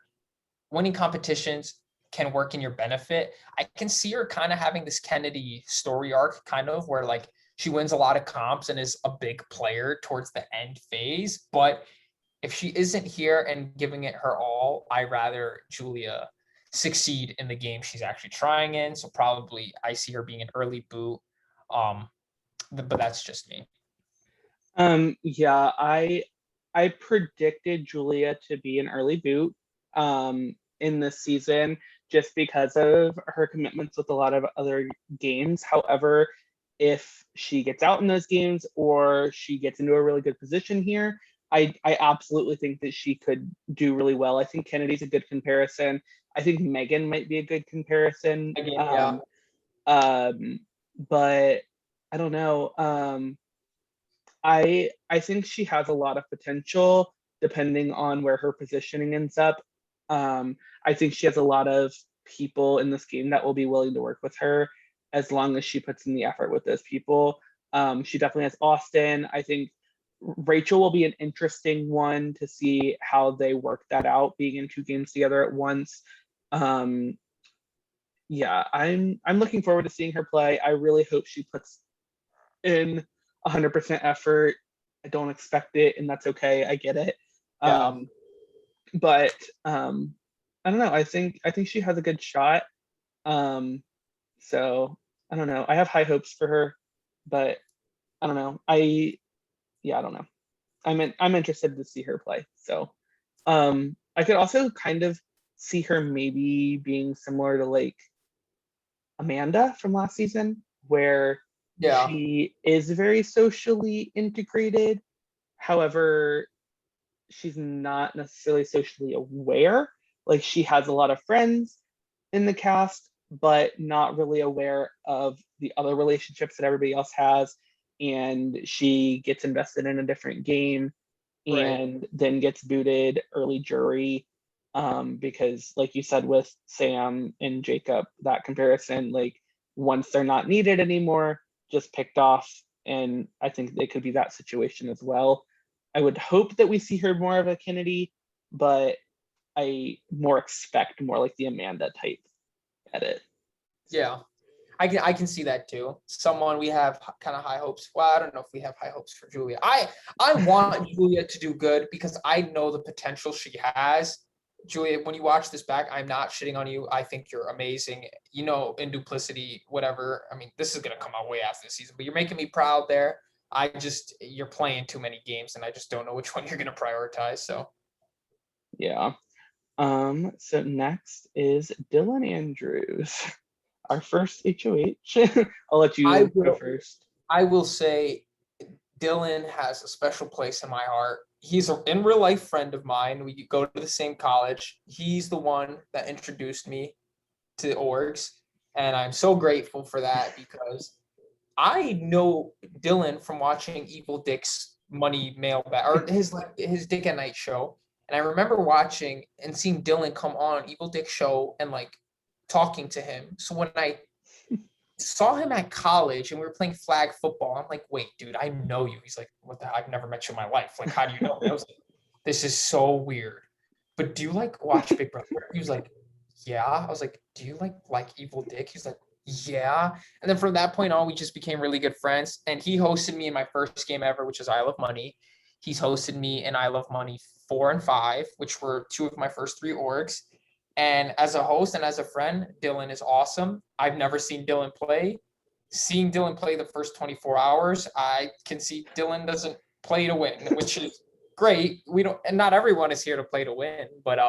winning competitions can work in your benefit. I can see her kind of having this Kennedy story arc, kind of where like she wins a lot of comps and is a big player towards the end phase. But if she isn't here and giving it her all, I rather Julia succeed in the game she's actually trying in. So probably I see her being an early boot. But that's just me. Yeah, I predicted Julia to be an early boot in this season just because of her commitments with a lot of other games. However, if she gets out in those games or she gets into a really good position here, I absolutely think that she could do really well. I think Kennedy's a good comparison. I think Megan might be a good comparison. Again, But I don't know. I think she has a lot of potential depending on where her positioning ends up. I think she has a lot of people in this game that will be willing to work with her as long as she puts in the effort with those people. She definitely has Austin. I think Rachel will be an interesting one to see how they work that out, being in 2 games together at once. Yeah, I'm looking forward to seeing her play. I really hope she puts in 100% effort. I don't expect it, and that's okay. I get it. Yeah. But I don't know. I think she has a good shot. So I don't know. I have high hopes for her, but I don't know. I don't know. I'm interested to see her play. So I could also kind of see her maybe being similar to like Amanda from last season, where she is very socially integrated. However, she's not necessarily socially aware. Like she has a lot of friends in the cast, but not really aware of the other relationships that everybody else has. And she gets invested in a different game and then gets booted early jury. Because like you said with Sam and Jacob, that comparison, like once they're not needed anymore, just picked off. And I think they could be that situation as well. I would hope that we see her more of a Kennedy, but I more expect more like the Amanda type edit. Yeah. I can see that too. Someone we have kind of high hopes. Well, I don't know if we have high hopes for Julia. I want Julia to do good because I know the potential she has. Julia, when you watch this back, I'm not shitting on you. I think you're amazing. You know, in Duplicity, whatever. I mean, this is gonna come out way after the season, but you're making me proud there. You're playing too many games, and I just don't know which one you're gonna prioritize. So yeah. So next is Dylan Andrews, our first HOH. I'll let you go first. I will say Dylan has a special place in my heart. He's an in real life friend of mine. We go to the same college. He's the one that introduced me to orgs. And I'm so grateful for that because I know Dylan from watching Evil Dick's Money Mailbag or his Dick at Night show. And I remember watching and seeing Dylan come on Evil Dick show and like talking to him. So when I saw him at college and we were playing flag football, I'm like, wait, dude, I know you. He's like, what the hell? I've never met you in my life. Like, how do you know me? I was like, this is so weird. But do you like watch Big Brother? He was like, yeah. I was like, do you like Evil Dick? He's like, yeah. And then from that point on, we just became really good friends. And he hosted me in my first game ever, which is I Love Money. He's hosted me in I Love Money 4 and 5, which were 2 of my first 3 orgs. And as a host and as a friend, Dylan is awesome. I've never seen Dylan play. Seeing Dylan play the first 24 hours, I can see Dylan doesn't play to win, which is great. We don't, and not everyone is here to play to win, but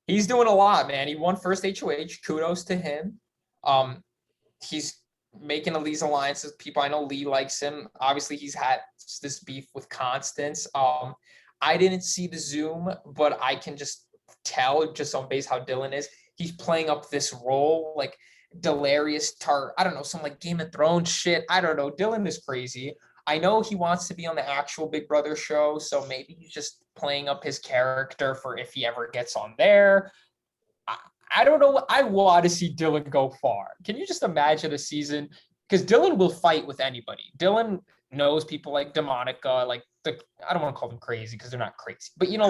he's doing a lot, man. He won first HOH. Kudos to him. He's making these alliances. People, I know Lee likes him. Obviously, he's had this beef with Constance. I didn't see the Zoom, but I can just tell just on base how Dylan is. He's playing up this role like Delarious Tart. I don't know, some like Game of Thrones shit. I don't know. Dylan is crazy. I know he wants to be on the actual Big Brother show, so maybe he's just playing up his character for if he ever gets on there. I don't know. I want to see Dylan go far. Can you just imagine a season? Because Dylan will fight with anybody. Dylan knows people like Demonica, like I don't want to call them crazy because they're not crazy, but you know,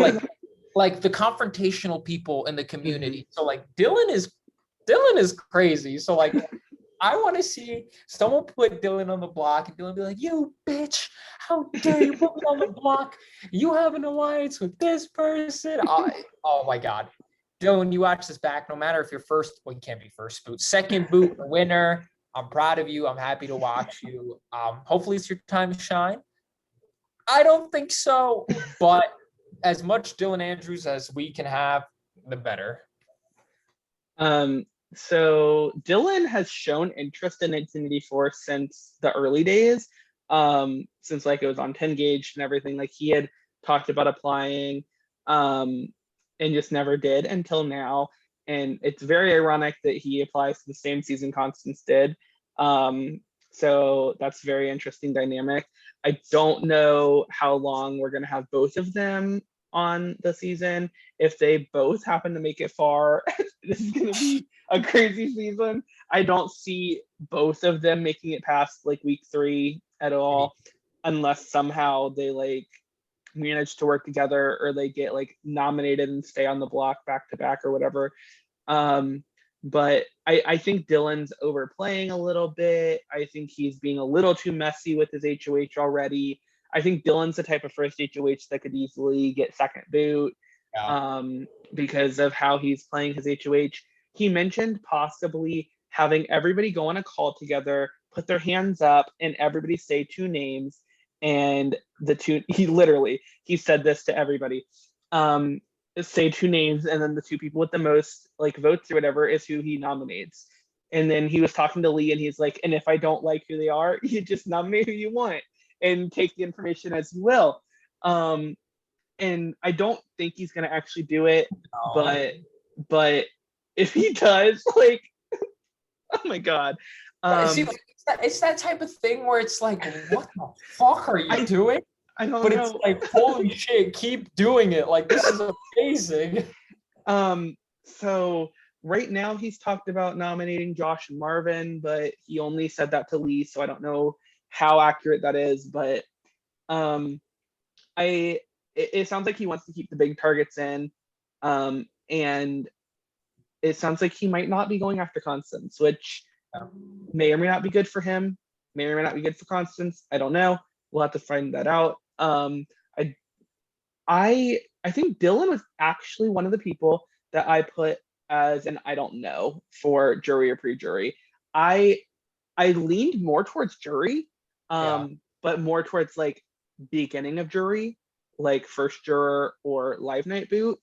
like the confrontational people in the community. Mm-hmm. So like Dylan is crazy. So like I want to see someone put Dylan on the block and Dylan be like, you bitch, how dare you put me on the block? You have an alliance with this person. Oh my God. Dylan, you watch this back, no matter if you're first, well, you can't be first boot, second boot winner. I'm proud of you. I'm happy to watch you. Hopefully it's your time to shine. I don't think so, but as much Dylan Andrews as we can have, the better. So Dylan has shown interest in 1984 since the early days. Since like it was on 10 gauge and everything, like he had talked about applying, and just never did until now. And it's very ironic that he applies to the same season Constance did. So that's very interesting dynamic. I don't know how long we're going to have both of them on the season. If they both happen to make it far, this is going to be a crazy season. I don't see both of them making it past like week 3 at all, unless somehow they like manage to work together or they get like nominated and stay on the block back to back or whatever. But I think Dylan's overplaying a little bit. I think he's being a little too messy with his HOH already. I think Dylan's the type of first HOH that could easily get second boot, because of how he's playing his HOH. He mentioned possibly having everybody go on a call together, put their hands up, and everybody say 2 names. And he said this to everybody. Say 2 names, and then the 2 people with the most like votes or whatever is who he nominates. And then he was talking to Lee and he's like, and if I don't like who they are, you just nominate who you want and take the information as you will. And I don't think he's gonna actually do it, but if he does, like, oh my God. See, like, it's that type of thing where it's like, what the fuck are you doing? I don't know. It's like, holy shit, keep doing it. Like, this is amazing. So right now he's talked about nominating Josh and Marvin, but he only said that to Lee, so I don't know how accurate that is. But it sounds like he wants to keep the big targets in, and it sounds like he might not be going after Constance, which may or may not be good for him, may or may not be good for Constance. I don't know. We'll have to find that out. I think Dylan was actually one of the people that I put as an I don't know for jury or pre-jury. I leaned more towards jury, but more towards like beginning of jury, like first juror or live night boot.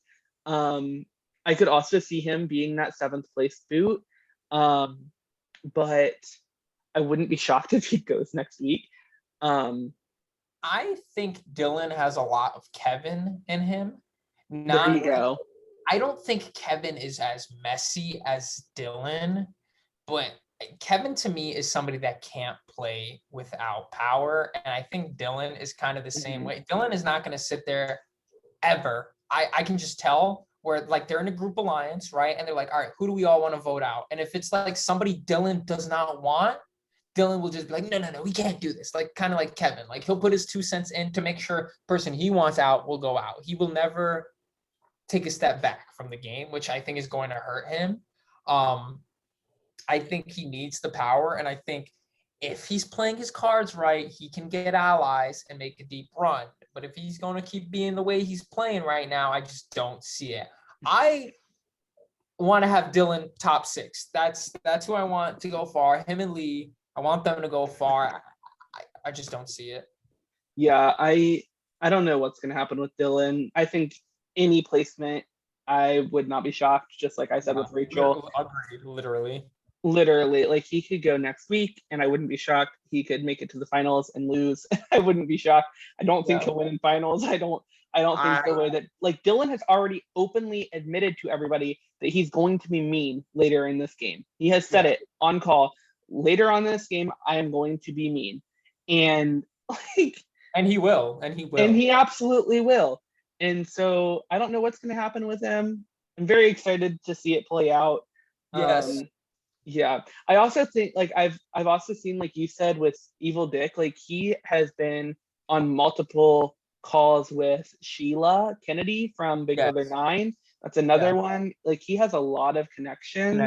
I could also see him being that 7th place boot, but I wouldn't be shocked if he goes next week. I think Dylan has a lot of Kevin in him. There you go. I don't think Kevin is as messy as Dylan, but Kevin to me is somebody that can't play without power. And I think Dylan is kind of the same Mhm. way. Dylan is not going to sit there ever. I can just tell where like they're in a group alliance, right? And they're like, all right, who do we all want to vote out? And if it's like somebody Dylan does not want, Dylan will just be like, no, we can't do this. Like kind of like Kevin. Like he'll put his 2 cents in to make sure person he wants out will go out. He will never take a step back from the game, which I think is going to hurt him. Um, I think he needs the power, and I think if he's playing his cards right, he can get allies and make a deep run. But if he's going to keep being the way he's playing right now, I just don't see it. I want to have Dylan top 6. That's who I want to go far. Him and Lee, I want them to go far. I just don't see it. Yeah, I don't know what's gonna happen with Dylan. I think any placement, I would not be shocked, just like I said with Rachel. Agreed, literally. Literally, like he could go next week and I wouldn't be shocked. He could make it to the finals and lose. I wouldn't be shocked. I don't think Yeah. he'll win in finals. I don't think the way that like Dylan has already openly admitted to everybody that he's going to be mean later in this game. He has said it on call. Later on in this game, I am going to be mean. And like And he will. And he will. and he absolutely will. And so I don't know what's gonna happen with him. I'm very excited to see it play out. Yes. Yeah, I also think like I've also seen like you said with Evil Dick, like he has been on multiple calls with Sheila Kennedy from Big Yes. Brother 9. That's another Yeah. one. Like he has a lot of connections.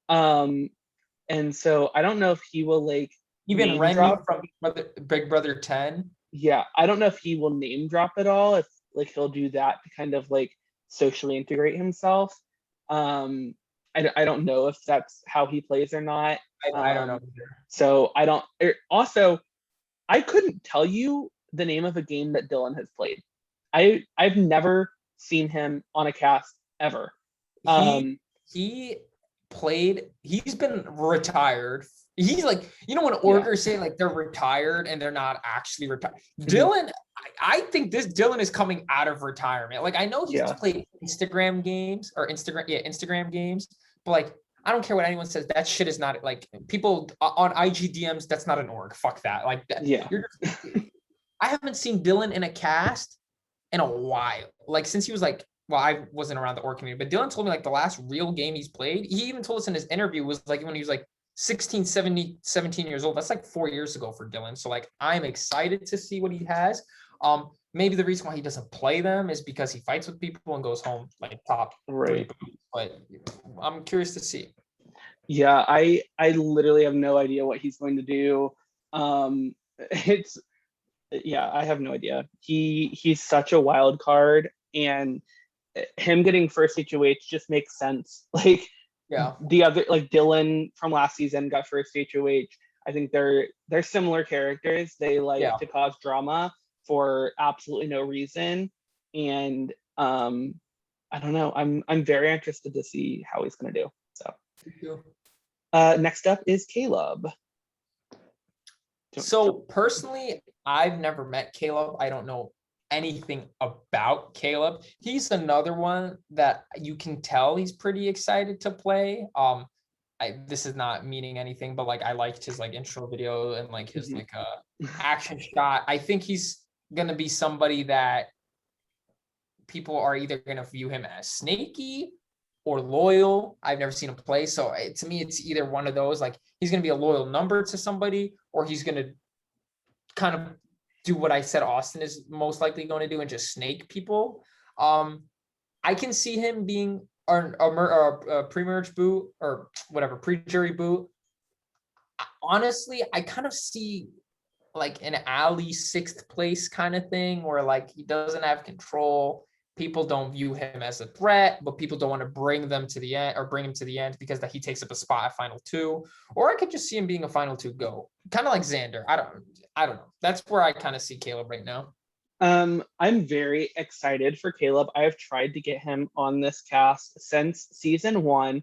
Connection. And so I don't know if he will like Even name Remy drop. from Big Brother 10. Yeah, I don't know if he will name drop at all, if like he'll do that to kind of like socially integrate himself. I don't know if that's how he plays or not. I don't know. So I don't. Also, I couldn't tell you the name of a game that Dylan has played. I've never seen him on a cast ever. He played. He's been retired. He's like, you know, when orgers say like they're retired and they're not actually retired. Dylan, I think this Dylan is coming out of retirement. Like I know he's played Instagram games, but like I don't care what anyone says. That shit is not like people on IG DMs. That's not an org. Fuck that. Like that. Yeah. I haven't seen Dylan in a cast in a while. Like since he was like, well, I wasn't around the org community, but Dylan told me like the last real game he's played. He even told us in his interview was like when he was like 16, 17 years old. That's like 4 years ago for Dylan. So like I'm excited to see what he has. Maybe the reason why he doesn't play them is because he fights with people and goes home like top right. 3. But I'm curious to see. Yeah, I literally have no idea what he's going to do. I have no idea. He's such a wild card, and him getting first HOH just makes sense. Like the other, like Dylan from last season got first HOH. I think they're similar characters. They like to cause drama for absolutely no reason, and I don't know. I'm very interested to see how he's gonna do. So next up is Caleb. So personally, I've never met Caleb. I don't know anything about Caleb. He's another one that you can tell he's pretty excited to play. This is not meaning anything, but like I liked his like intro video and like his like action shot. I think he's gonna be somebody that people are either gonna view him as snaky or loyal. I've never seen him play, so to me, it's either one of those. Like he's gonna be a loyal number to somebody, or he's gonna kind of do what I said Austin is most likely going to do and just snake people. I can see him being a pre-merge boot or whatever, pre-jury boot. Honestly, I kind of see like an Ali 6th place kind of thing where like he doesn't have control. People don't view him as a threat, but people don't want to bring them to the end or bring him to the end because that he takes up a spot at final 2. Or I could just see him being a final 2 go, kind of like Xander. I don't know. That's where I kind of see Caleb right now. I'm very excited for Caleb. I have tried to get him on this cast since season 1.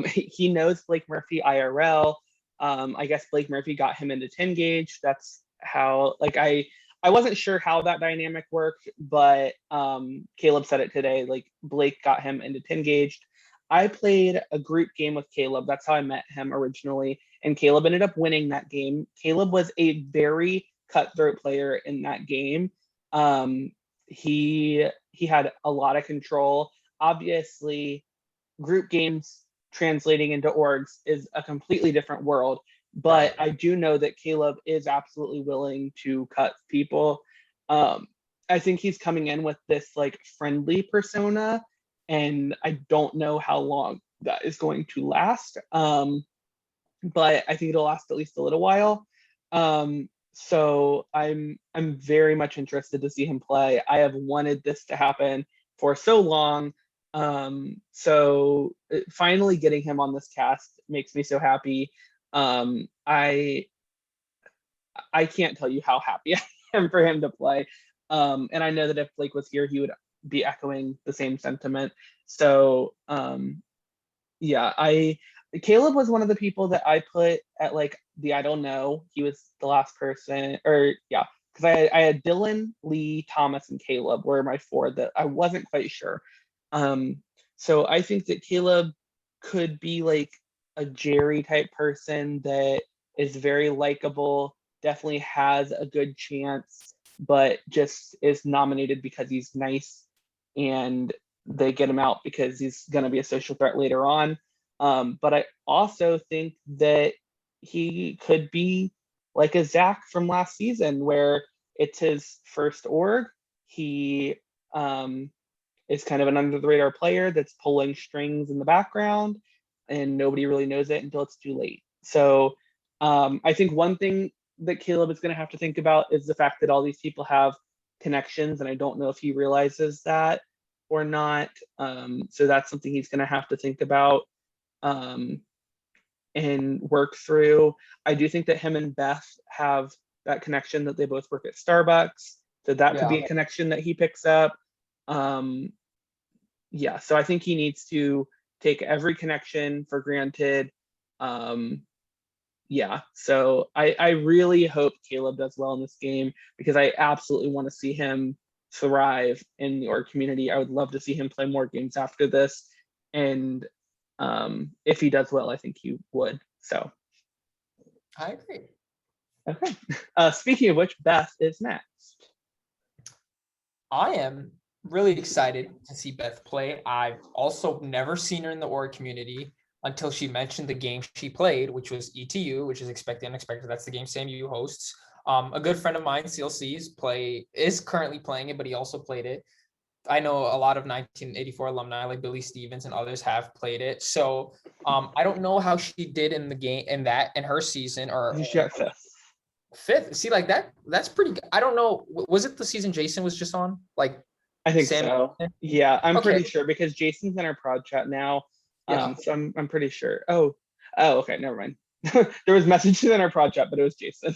He knows Blake Murphy IRL. I guess Blake Murphy got him into 10 gauge. That's how like I I wasn't sure how that dynamic worked, but Caleb said it today. Like Blake got him into 10 gauged. I played a group game with Caleb. That's how I met him originally. And Caleb ended up winning that game. Caleb was a very cutthroat player in that game. He had a lot of control. Obviously, group games translating into orgs is a completely different world. But I do know that Caleb is absolutely willing to cut people. I think he's coming in with this like friendly persona, and I don't know how long that is going to last. But I think it'll last at least a little while. So I'm very much interested to see him play. I have wanted this to happen for so long. So finally getting him on this cast makes me so happy. I can't tell you how happy I am for him to play. And I know that if Blake was here, he would be echoing the same sentiment. So yeah, Caleb was one of the people that I put at like the I don't know. He was the last person, or yeah, because I had Dylan, Lee, Thomas, and Caleb were my four that I wasn't quite sure. So I think that Caleb could be like a Jerry type person that is very likable, definitely has a good chance, but just is nominated because he's nice and they get him out because he's going to be a social threat later on. But I also think that he could be like a Zach from last season where it's his first org. He is kind of an under the radar player that's pulling strings in the background and nobody really knows it until it's too late. So I think one thing that Caleb is going to have to think about is the fact that all these people have connections, and I don't know if he realizes that or not. So that's something he's going to have to think about and work through. I do think that him and Beth have that connection that they both work at Starbucks. So that could be a connection that he picks up. Yeah, so I think he needs to take every connection for granted. Yeah, so I really hope Caleb does well in this game because I absolutely want to see him thrive in the org community. I would love to see him play more games after this. And if he does well, I think he would. So I agree. Okay. Speaking of which, Beth is next. I am really excited to see Beth play. I've also never seen her in the org community until she mentioned the game she played, which was ETU, which is Expected Unexpected. That's the game SAMU hosts. A good friend of mine, CLC's is currently playing it, but he also played it. I know a lot of 1984 alumni like Billy Stevens and others have played it. So I don't know how she did in the game in her season or She got fifth. See, like that's pretty good. I don't know. Was it the season Jason was just on? Like I think so. Yeah, I'm pretty sure because Jason's in our prod chat now. Yeah. So I'm pretty sure. Oh, okay, never mind. There was messages in our prod chat, but it was Jason.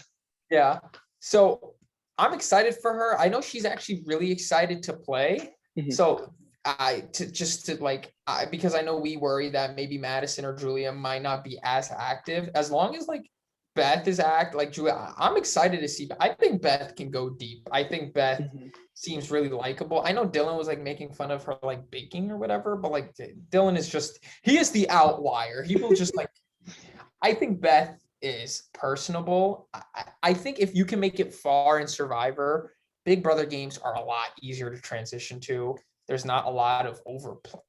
Yeah. So I'm excited for her. I know she's actually really excited to play. Mm-hmm. So because I know we worry that maybe Madison or Julia might not be as active. As long as like Beth is like Julia, I'm excited to see. I think Beth can go deep. I think Beth seems really likable. I know Dylan was like making fun of her like baking or whatever, but like Dylan he is the outlier. He will just like, I think Beth is personable. I think if you can make it far in Survivor, Big Brother games are a lot easier to transition to. There's not a lot of overplay.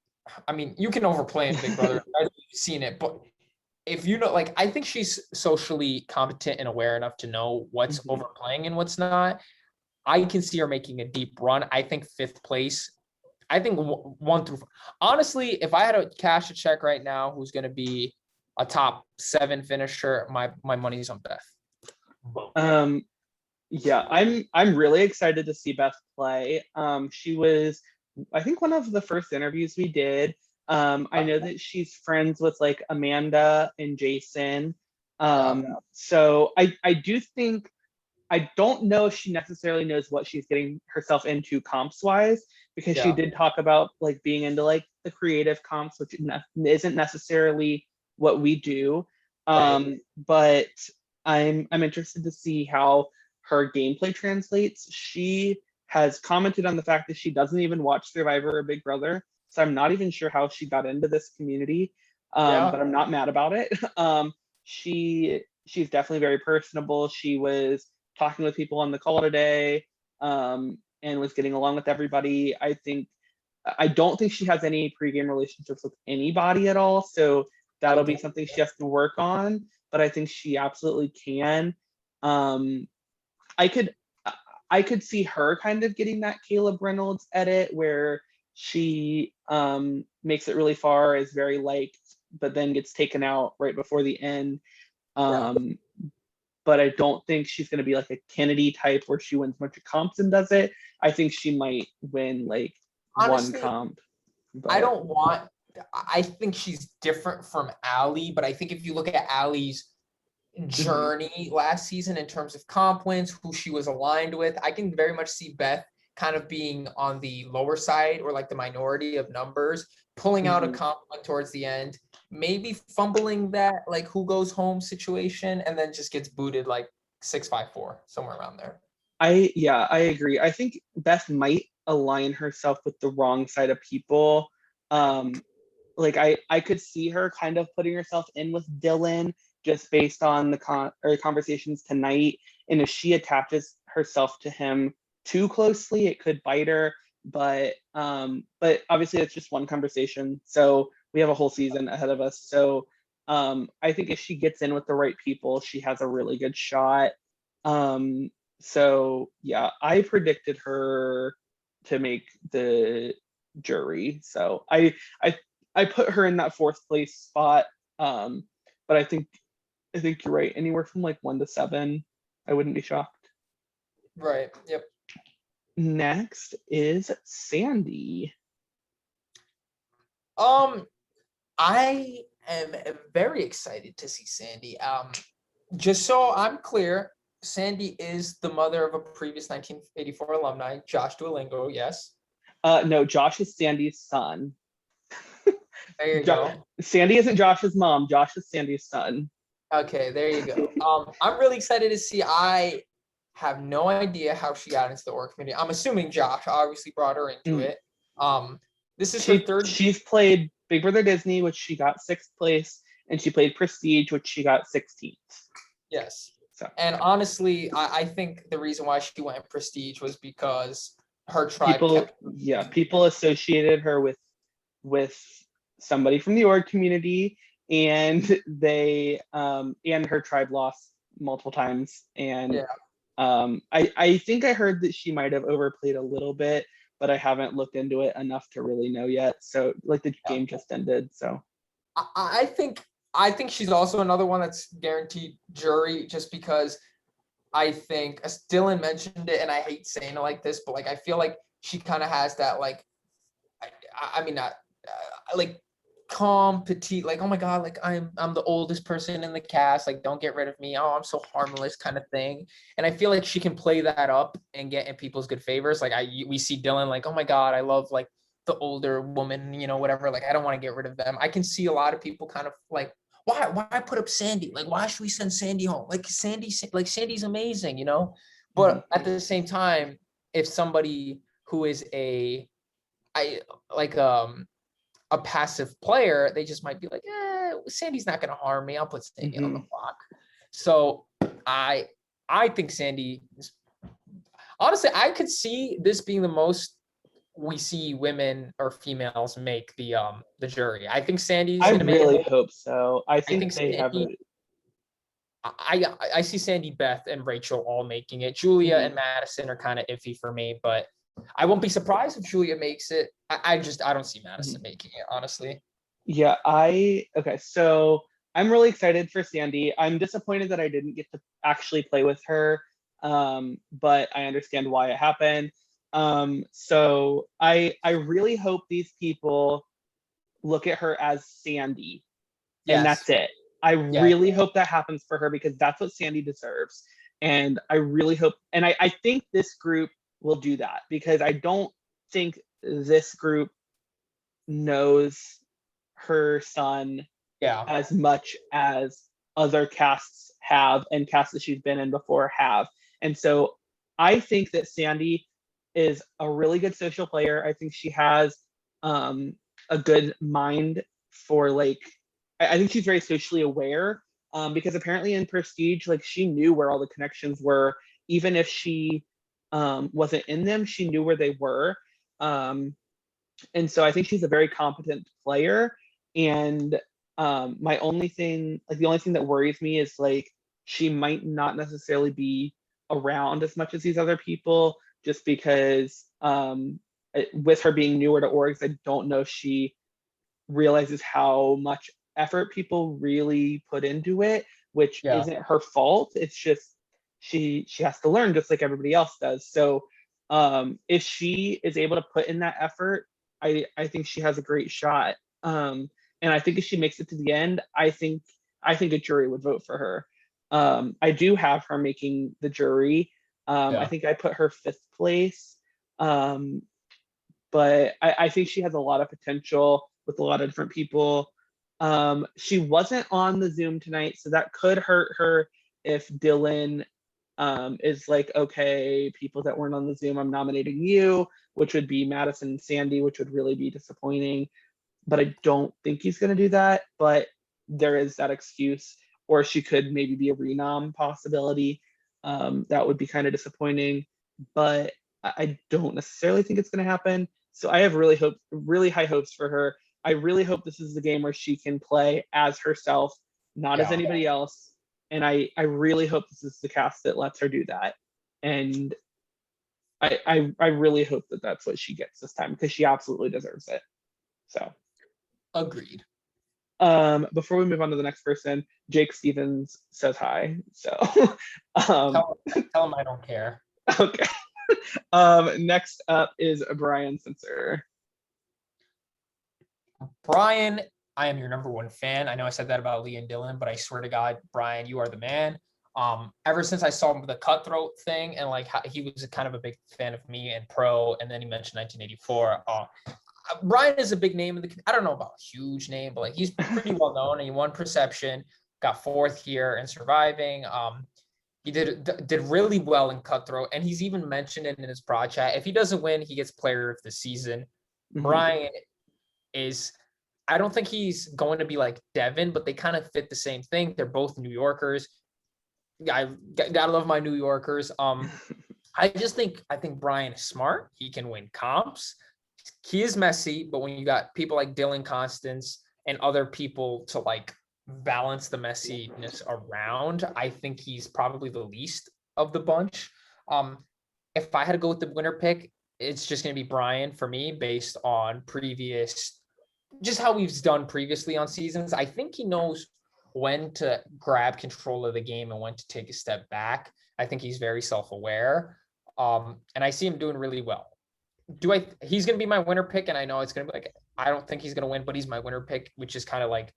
I mean, you can overplay in Big Brother. I've seen it, but if you know, like, I think she's socially competent and aware enough to know what's overplaying and what's not. I can see her making a deep run. I think fifth place. I think 1 through 4. Honestly, if I had to cash a check right now, who's going to be a top 7 finisher, my money's on Beth. Yeah, I'm really excited to see Beth play. She was, I think, one of the first interviews we did. I know that she's friends with like Amanda and Jason. So I do think, I don't know if she necessarily knows what she's getting herself into comps wise, because she did talk about like being into like the creative comps, which isn't necessarily what we do. But I'm interested to see how her gameplay translates. She has commented on the fact that she doesn't even watch Survivor or Big Brother. So I'm not even sure how she got into this community, Yeah. but I'm not mad about it. She's definitely very personable. She was talking with people on the call today, and was getting along with everybody. I don't think she has any pregame relationships with anybody at all. So that'll be something she has to work on. But I think she absolutely can. I could see her kind of getting that Caleb Reynolds edit where she makes it really far, is very liked, but then gets taken out right before the end. But I don't think she's going to be like a Kennedy type where she wins a bunch of comps and does it. I think she might win like Honestly, one comp. But I think she's different from Allie, but I think if you look at Allie's journey last season in terms of comp wins, who she was aligned with, I can very much see Beth kind of being on the lower side or like the minority of numbers, pulling out a comp win towards the end, maybe fumbling that like who goes home situation, and then just gets booted like 6-5-4, somewhere around there. I agree. I think Beth might align herself with the wrong side of people. Like I could see her kind of putting herself in with Dylan just based on the conversations tonight. And if she attaches herself to him too closely, it could bite her. But obviously it's just one conversation. So we have a whole season ahead of us. So I think if she gets in with the right people, she has a really good shot. So yeah, I predicted her to make the jury. So I put her in that 4th place spot. But I think you're right. Anywhere from like 1 to 7, I wouldn't be shocked. Right. Yep. Next is Sandy. I am very excited to see Sandy. Just so I'm clear, Sandy is the mother of a previous 1984 alumni, Josh Duolingo, yes? No, Josh is Sandy's son. There you go. Sandy isn't Josh's mom. Josh is Sandy's son. Okay, there you go. I'm really excited to see. I have no idea how she got into the org committee. I'm assuming Josh obviously brought her into it. This is her third. She's played Big Brother Disney, which she got 6th place, and she played Prestige, which she got 16th. Yes. So. And honestly, I think the reason why she went Prestige was because her tribe people associated her with somebody from the org community, and they and her tribe lost multiple times. And I think I heard that she might have overplayed a little bit, but I haven't looked into it enough to really know yet. So like the game just ended. So I think she's also another one that's guaranteed jury, just because I think, as Dylan mentioned it, and I hate saying it like this, but like I feel like she kind of has that like, I mean not like calm, petite, like, oh my god, like I'm the oldest person in the cast, like don't get rid of me, oh I'm so harmless kind of thing. And I feel like she can play that up and get in people's good favors. Like we see Dylan like, oh my god, I love like the older woman, you know, whatever, like I don't want to get rid of them. I can see a lot of people kind of like, why put up Sandy? Like, why should we send Sandy home? Like Sandy's amazing, you know? But at the same time, if somebody who is a passive player, they just might be like, Sandy's not going to harm me. I'll put Sandy on the block. So I think Sandy is, honestly, I could see this being the most we see women or females make the jury. I think Sandy's. I really hope so. I think they Sandy, have it. I see Sandy, Beth, and Rachel all making it. Julia and Madison are kind of iffy for me, but I won't be surprised if Julia makes it. I don't see Madison making it, honestly. Yeah, okay, so I'm really excited for Sandy. I'm disappointed that I didn't get to actually play with her, but I understand why it happened. So I really hope these people look at her as Sandy, and that's it. I really hope that happens for her, because that's what Sandy deserves. And I really hope, and I think this group will do that, because I don't think this group knows her son as much as other casts have, and casts that she's been in before have. And so I think that Sandy is a really good social player. I think she has a good mind for like, I think she's very socially aware, because apparently in Prestige, like she knew where all the connections were, even if she wasn't in them, she knew where they were. And so I think she's a very competent player. And my only thing, like the only thing that worries me is like she might not necessarily be around as much as these other people, just because with her being newer to orgs, I don't know if she realizes how much effort people really put into it, which Yeah. isn't her fault. It's just she has to learn just like everybody else does. So if she is able to put in that effort, I think she has a great shot. And I think if she makes it to the end, I think a jury would vote for her. I do have her making the jury. I Yeah. think I put her 5th place. But I think she has a lot of potential with a lot of different people. She wasn't on the Zoom tonight, so that could hurt her if Dylan is like, okay, people that weren't on the Zoom, I'm nominating you, which would be Madison and Sandy, which would really be disappointing. But I don't think he's going to do that. But there is that excuse, or she could maybe be a renom possibility. That would be kind of disappointing, but I don't necessarily think it's going to happen. So I have really high hopes for her. I really hope this is the game where she can play as herself, not as Yeah. anybody else. And I really hope this is the cast that lets her do that. And I really hope that that's what she gets this time, because she absolutely deserves it. So Agreed. before we move on to the next person, Jake Stevens says hi. So Tell him I don't care. okay. Next up is Brian Sensor. Brian, I am your number one fan. I know I said that about Lee and Dylan, but I swear to God, Brian, you are the man. Ever since I saw the cutthroat thing, and like how he was kind of a big fan of me and pro, and then he mentioned 1984. Brian is a big name in the. I don't know about a huge name, but like he's pretty well known, and he won Perception, got 4th here in Surviving. He did really well in Cutthroat, and he's even mentioned it in his broad chat. If he doesn't win, he gets Player of the Season. Mhm. Brian is. I don't think he's going to be like Devin, but they kind of fit the same thing. They're both New Yorkers. I gotta love my New Yorkers. I think Brian is smart. He can win comps. He is messy, but when you got people like Dylan Constance and other people to like balance the messiness around, I think he's probably the least of the bunch. If I had to go with the winner pick, it's just going to be Brian for me based on previous, just how we've done previously on seasons. I think he knows when to grab control of the game and when to take a step back. I think he's very self-aware. And I see him doing really well. He's going to be my winner pick. And I know it's going to be like, I don't think he's going to win, but he's my winner pick, which is kind of like,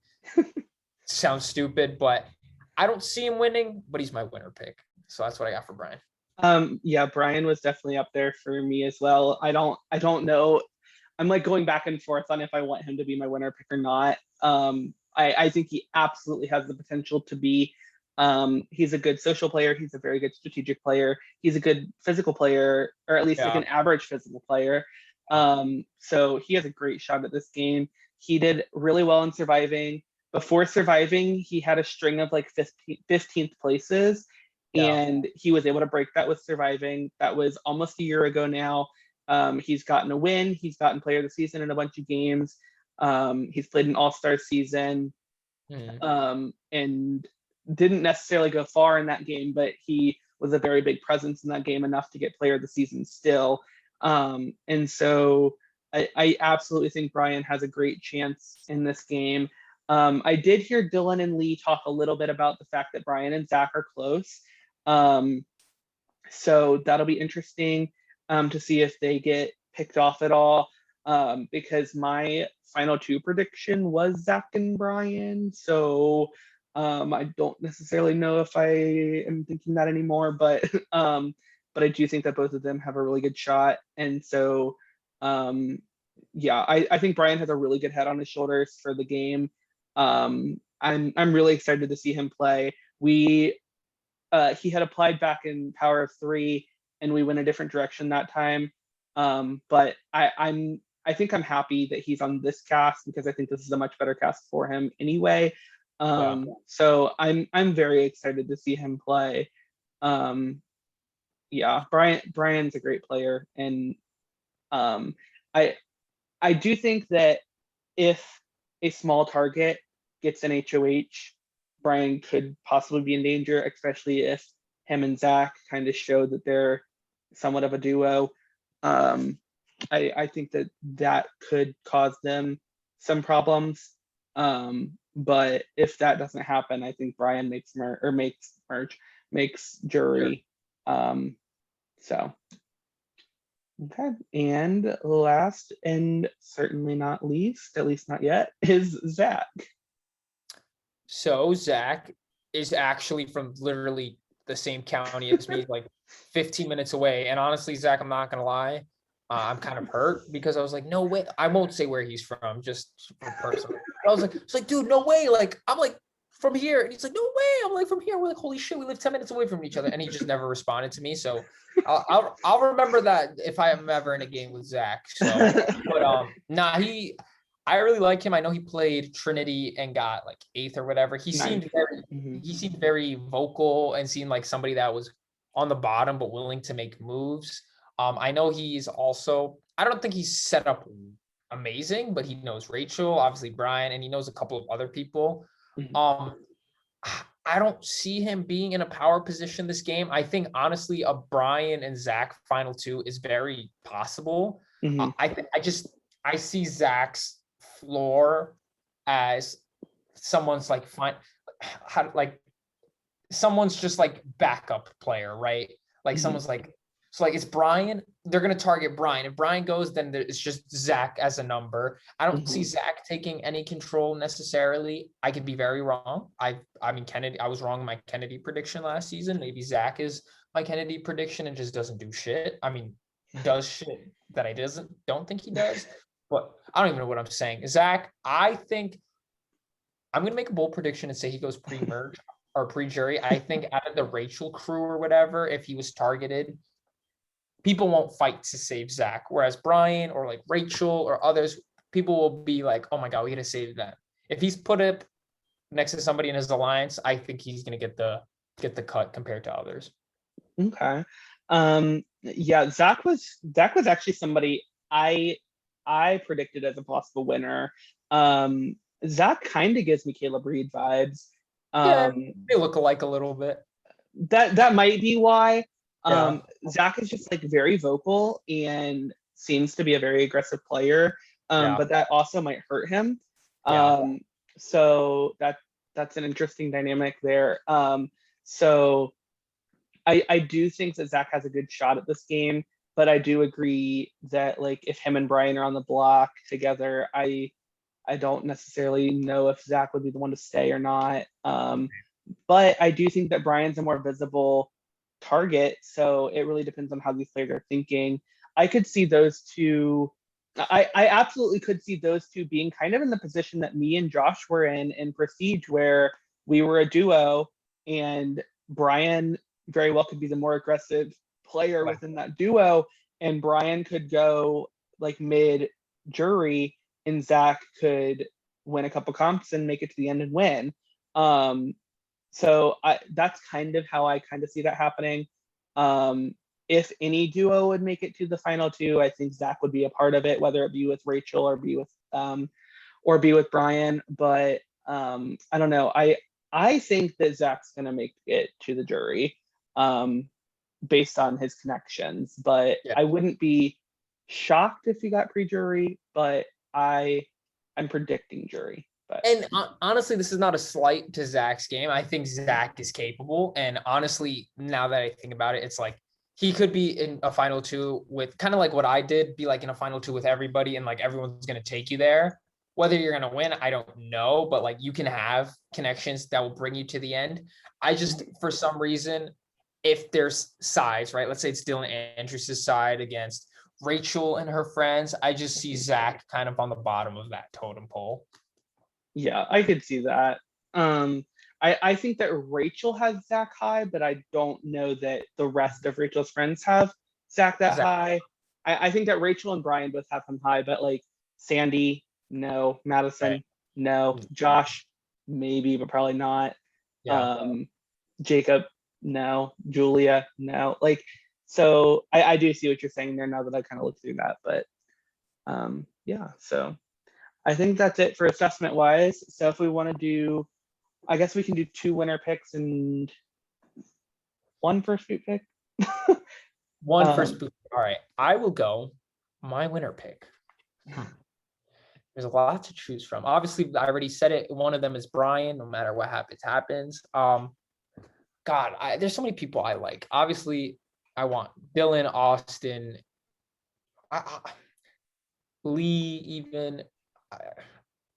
sounds stupid, but I don't see him winning, but he's my winner pick. So that's what I got for Brian. Yeah, Brian was definitely up there for me as well. I don't know. I'm like going back and forth on if I want him to be my winner pick or not. I think he absolutely has the potential to be. He's a good social player. He's a very good strategic player. He's a good physical player, or at least like an average physical player. So he has a great shot at this game. He did really well in Surviving. Before Surviving, he had a string of like 15th places. And he was able to break that with Surviving. That was almost a year ago now. He's gotten a win. He's gotten Player of the Season in a bunch of games. He's played an All-Star season, and didn't necessarily go far in that game, but he was a very big presence in that game, enough to get Player of the Season still. And so I absolutely think Brian has a great chance in this game. I did hear Dylan and Lee talk a little bit about the fact that Brian and Zach are close. So that'll be interesting to see if they get picked off at all, because my final 2 prediction was Zach and Brian. So I don't necessarily know if I am thinking that anymore, but I do think that both of them have a really good shot. And so yeah, I think Brian has a really good head on his shoulders for the game. I'm really excited to see him play. he had applied back in Power of Three, and we went a different direction that time. But I think I'm happy that he's on this cast because I think this is a much better cast for him anyway. So I'm very excited to see him play. Yeah, Brian's a great player, and I do think that if a small target gets an HOH, Brian could possibly be in danger, especially if him and Zach kind of show that they're somewhat of a duo. I think that could cause them some problems. But if that doesn't happen, I think Brian makes jury. So okay, and last and certainly not least, at least not yet, is Zach. So Zach is actually from literally the same county as me, like 15 minutes away. And honestly, Zach, I'm not gonna lie, I'm kind of hurt because I was like, no way. I won't say where he's from, just for personal. I was like, it's like, dude, no way. Like, I'm like from here, and he's like, no way. I'm like from here. We're like, holy shit, we live 10 minutes away from each other, and he just never responded to me. So I'll remember that if I am ever in a game with Zach. So, but I really like him. I know he played Trinity and got like 8th or whatever. He seemed very vocal and seemed like somebody that was on the bottom but willing to make moves. I know he's also, I don't think he's set up amazing, but he knows Rachel, obviously Brian, and he knows a couple of other people. I don't see him being in a power position this game. I think honestly, a Brian and Zach final two is very possible. I see Zach's floor as someone's like someone's just like backup player, right? Like someone's like, so like it's Brian, they're gonna target Brian. If Brian goes, then it's just Zach as a number. I don't see Zach taking any control necessarily. I could be very wrong. I mean Kennedy, I was wrong in my Kennedy prediction last season. Maybe Zach is my Kennedy prediction and just doesn't do shit. I mean, does shit that I don't think he does. But I don't even know what I'm saying. Zach, I think I'm going to make a bold prediction and say he goes pre-merge or pre-jury. I think out of the Rachel crew or whatever, if he was targeted, people won't fight to save Zach. Whereas Brian or like Rachel or others, people will be like, oh my God, we got to save that. If he's put up next to somebody in his alliance, I think he's going to get the cut compared to others. Okay. Yeah, Zach was actually somebody I predicted as a possible winner. Zach kind of gives me Caleb Reed vibes. They look alike a little bit. That might be why. Zach is just like very vocal and seems to be a very aggressive player. But that also might hurt him. So that's an interesting dynamic there. So I do think that Zach has a good shot at this game. But I do agree that like if him and Brian are on the block together, I don't necessarily know if Zach would be the one to stay or not. But I do think that Brian's a more visible target, so it really depends on how these players are thinking. I could see those two. I absolutely could see those two being kind of in the position that me and Josh were in Prestige, where we were a duo, and Brian very well could be the more aggressive player within that duo, and Brian could go like mid jury and Zach could win a couple comps and make it to the end and win. So that's kind of how I kind of see that happening. If any duo would make it to the final two, I think Zach would be a part of it, whether it be with Rachel or be with Brian. But I don't know. I think that Zach's gonna make it to the jury. Based on his connections, but I wouldn't be shocked if he got pre-jury, but I'm predicting jury. But and honestly, this is not a slight to Zach's game. I think Zach is capable, and honestly, now that I think about it, it's like he could be in a final two with kind of like what I did, be like in a final two with everybody, and like everyone's gonna take you there. Whether you're gonna win, I don't know, but like you can have connections that will bring you to the end. I just, for some reason, if there's sides, right? Let's say it's Dylan Andrews' side against Rachel and her friends. I just see Zach kind of on the bottom of that totem pole. Yeah, I could see that. I think that Rachel has Zach high, but I don't know that the rest of Rachel's friends have Zach that Zach. high. I think that Rachel and Brian both have him high, but like Sandy, no. Madison, Right. no. Josh, maybe, but probably not. Yeah. Jacob, no. Julia, no. Like, so I do see what you're saying there now that I kind of looked through that, but yeah, so I think that's it for assessment wise. So if we want to do, I guess we can do 2 winner picks and 1 first boot pick. One first boot. All right, I will go my winner pick. There's a lot to choose from. Obviously, I already said it. One of them is Brian. No matter what happens. God, there's so many people I like. Obviously, I want Dylan, Austin, Lee, even.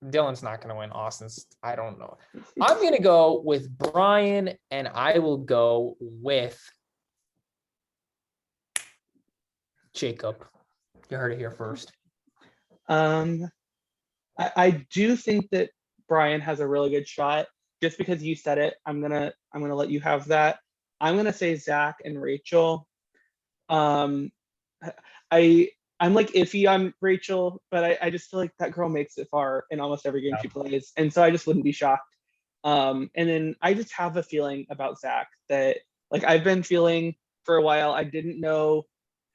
Dylan's not going to win. Austin's, I don't know. I'm going to go with Brian, and I will go with Jacob. You heard it here first. I do think that Brian has a really good shot. Just because you said it, I'm gonna let you have that. I'm gonna say Zach and Rachel. I'm like iffy on Rachel, but I just feel like that girl makes it far in almost every game she plays, and so I just wouldn't be shocked. And then I just have a feeling about Zach that like I've been feeling for a while. I didn't know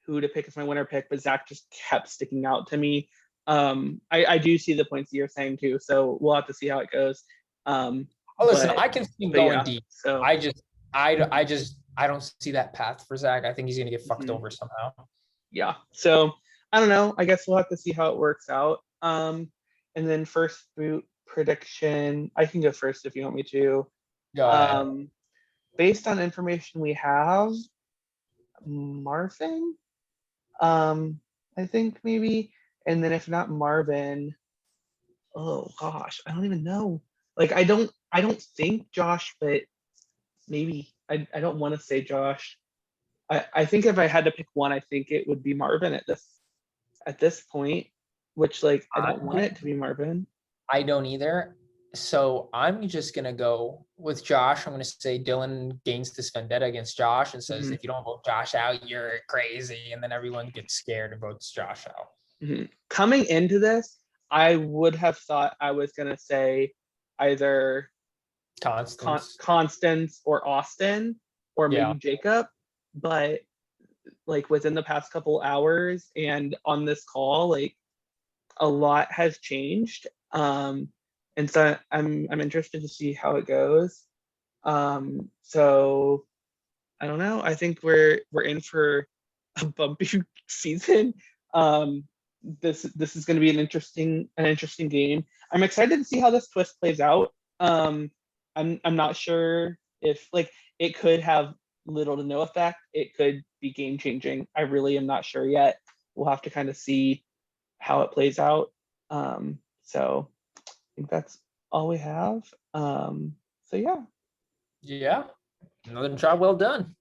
who to pick as my winner pick, but Zach just kept sticking out to me. I do see the points that you're saying too, so we'll have to see how it goes. Listen, I can see him going deep. So I don't see that path for Zach. I think he's gonna get fucked over somehow. Yeah. So I don't know. I guess we'll have to see how it works out. And then first boot prediction. I can go first if you want me to. Go ahead. Based on information we have, Marvin. I think maybe. And then if not Marvin, oh gosh, I don't even know. Like I don't think Josh, but maybe I don't want to say Josh. I think if I had to pick one, I think it would be Marvin at this point, which like I don't want it to be Marvin. I don't either. So I'm just gonna go with Josh. I'm gonna say Dylan gains this vendetta against Josh and says, if you don't vote Josh out, you're crazy. And then everyone gets scared and votes Josh out. Coming into this, I would have thought I was gonna say either Constance or Austin or maybe Jacob, but like within the past couple hours and on this call, like a lot has changed. And so I'm interested to see how it goes. So I don't know. I think we're in for a bumpy season. This is going to be an interesting game. I'm excited to see how this twist plays out. I'm not sure if like it could have little to no effect. It could be game changing. I really am not sure yet. We'll have to kind of see how it plays out. So I think that's all we have. So yeah. Yeah. Another job well done.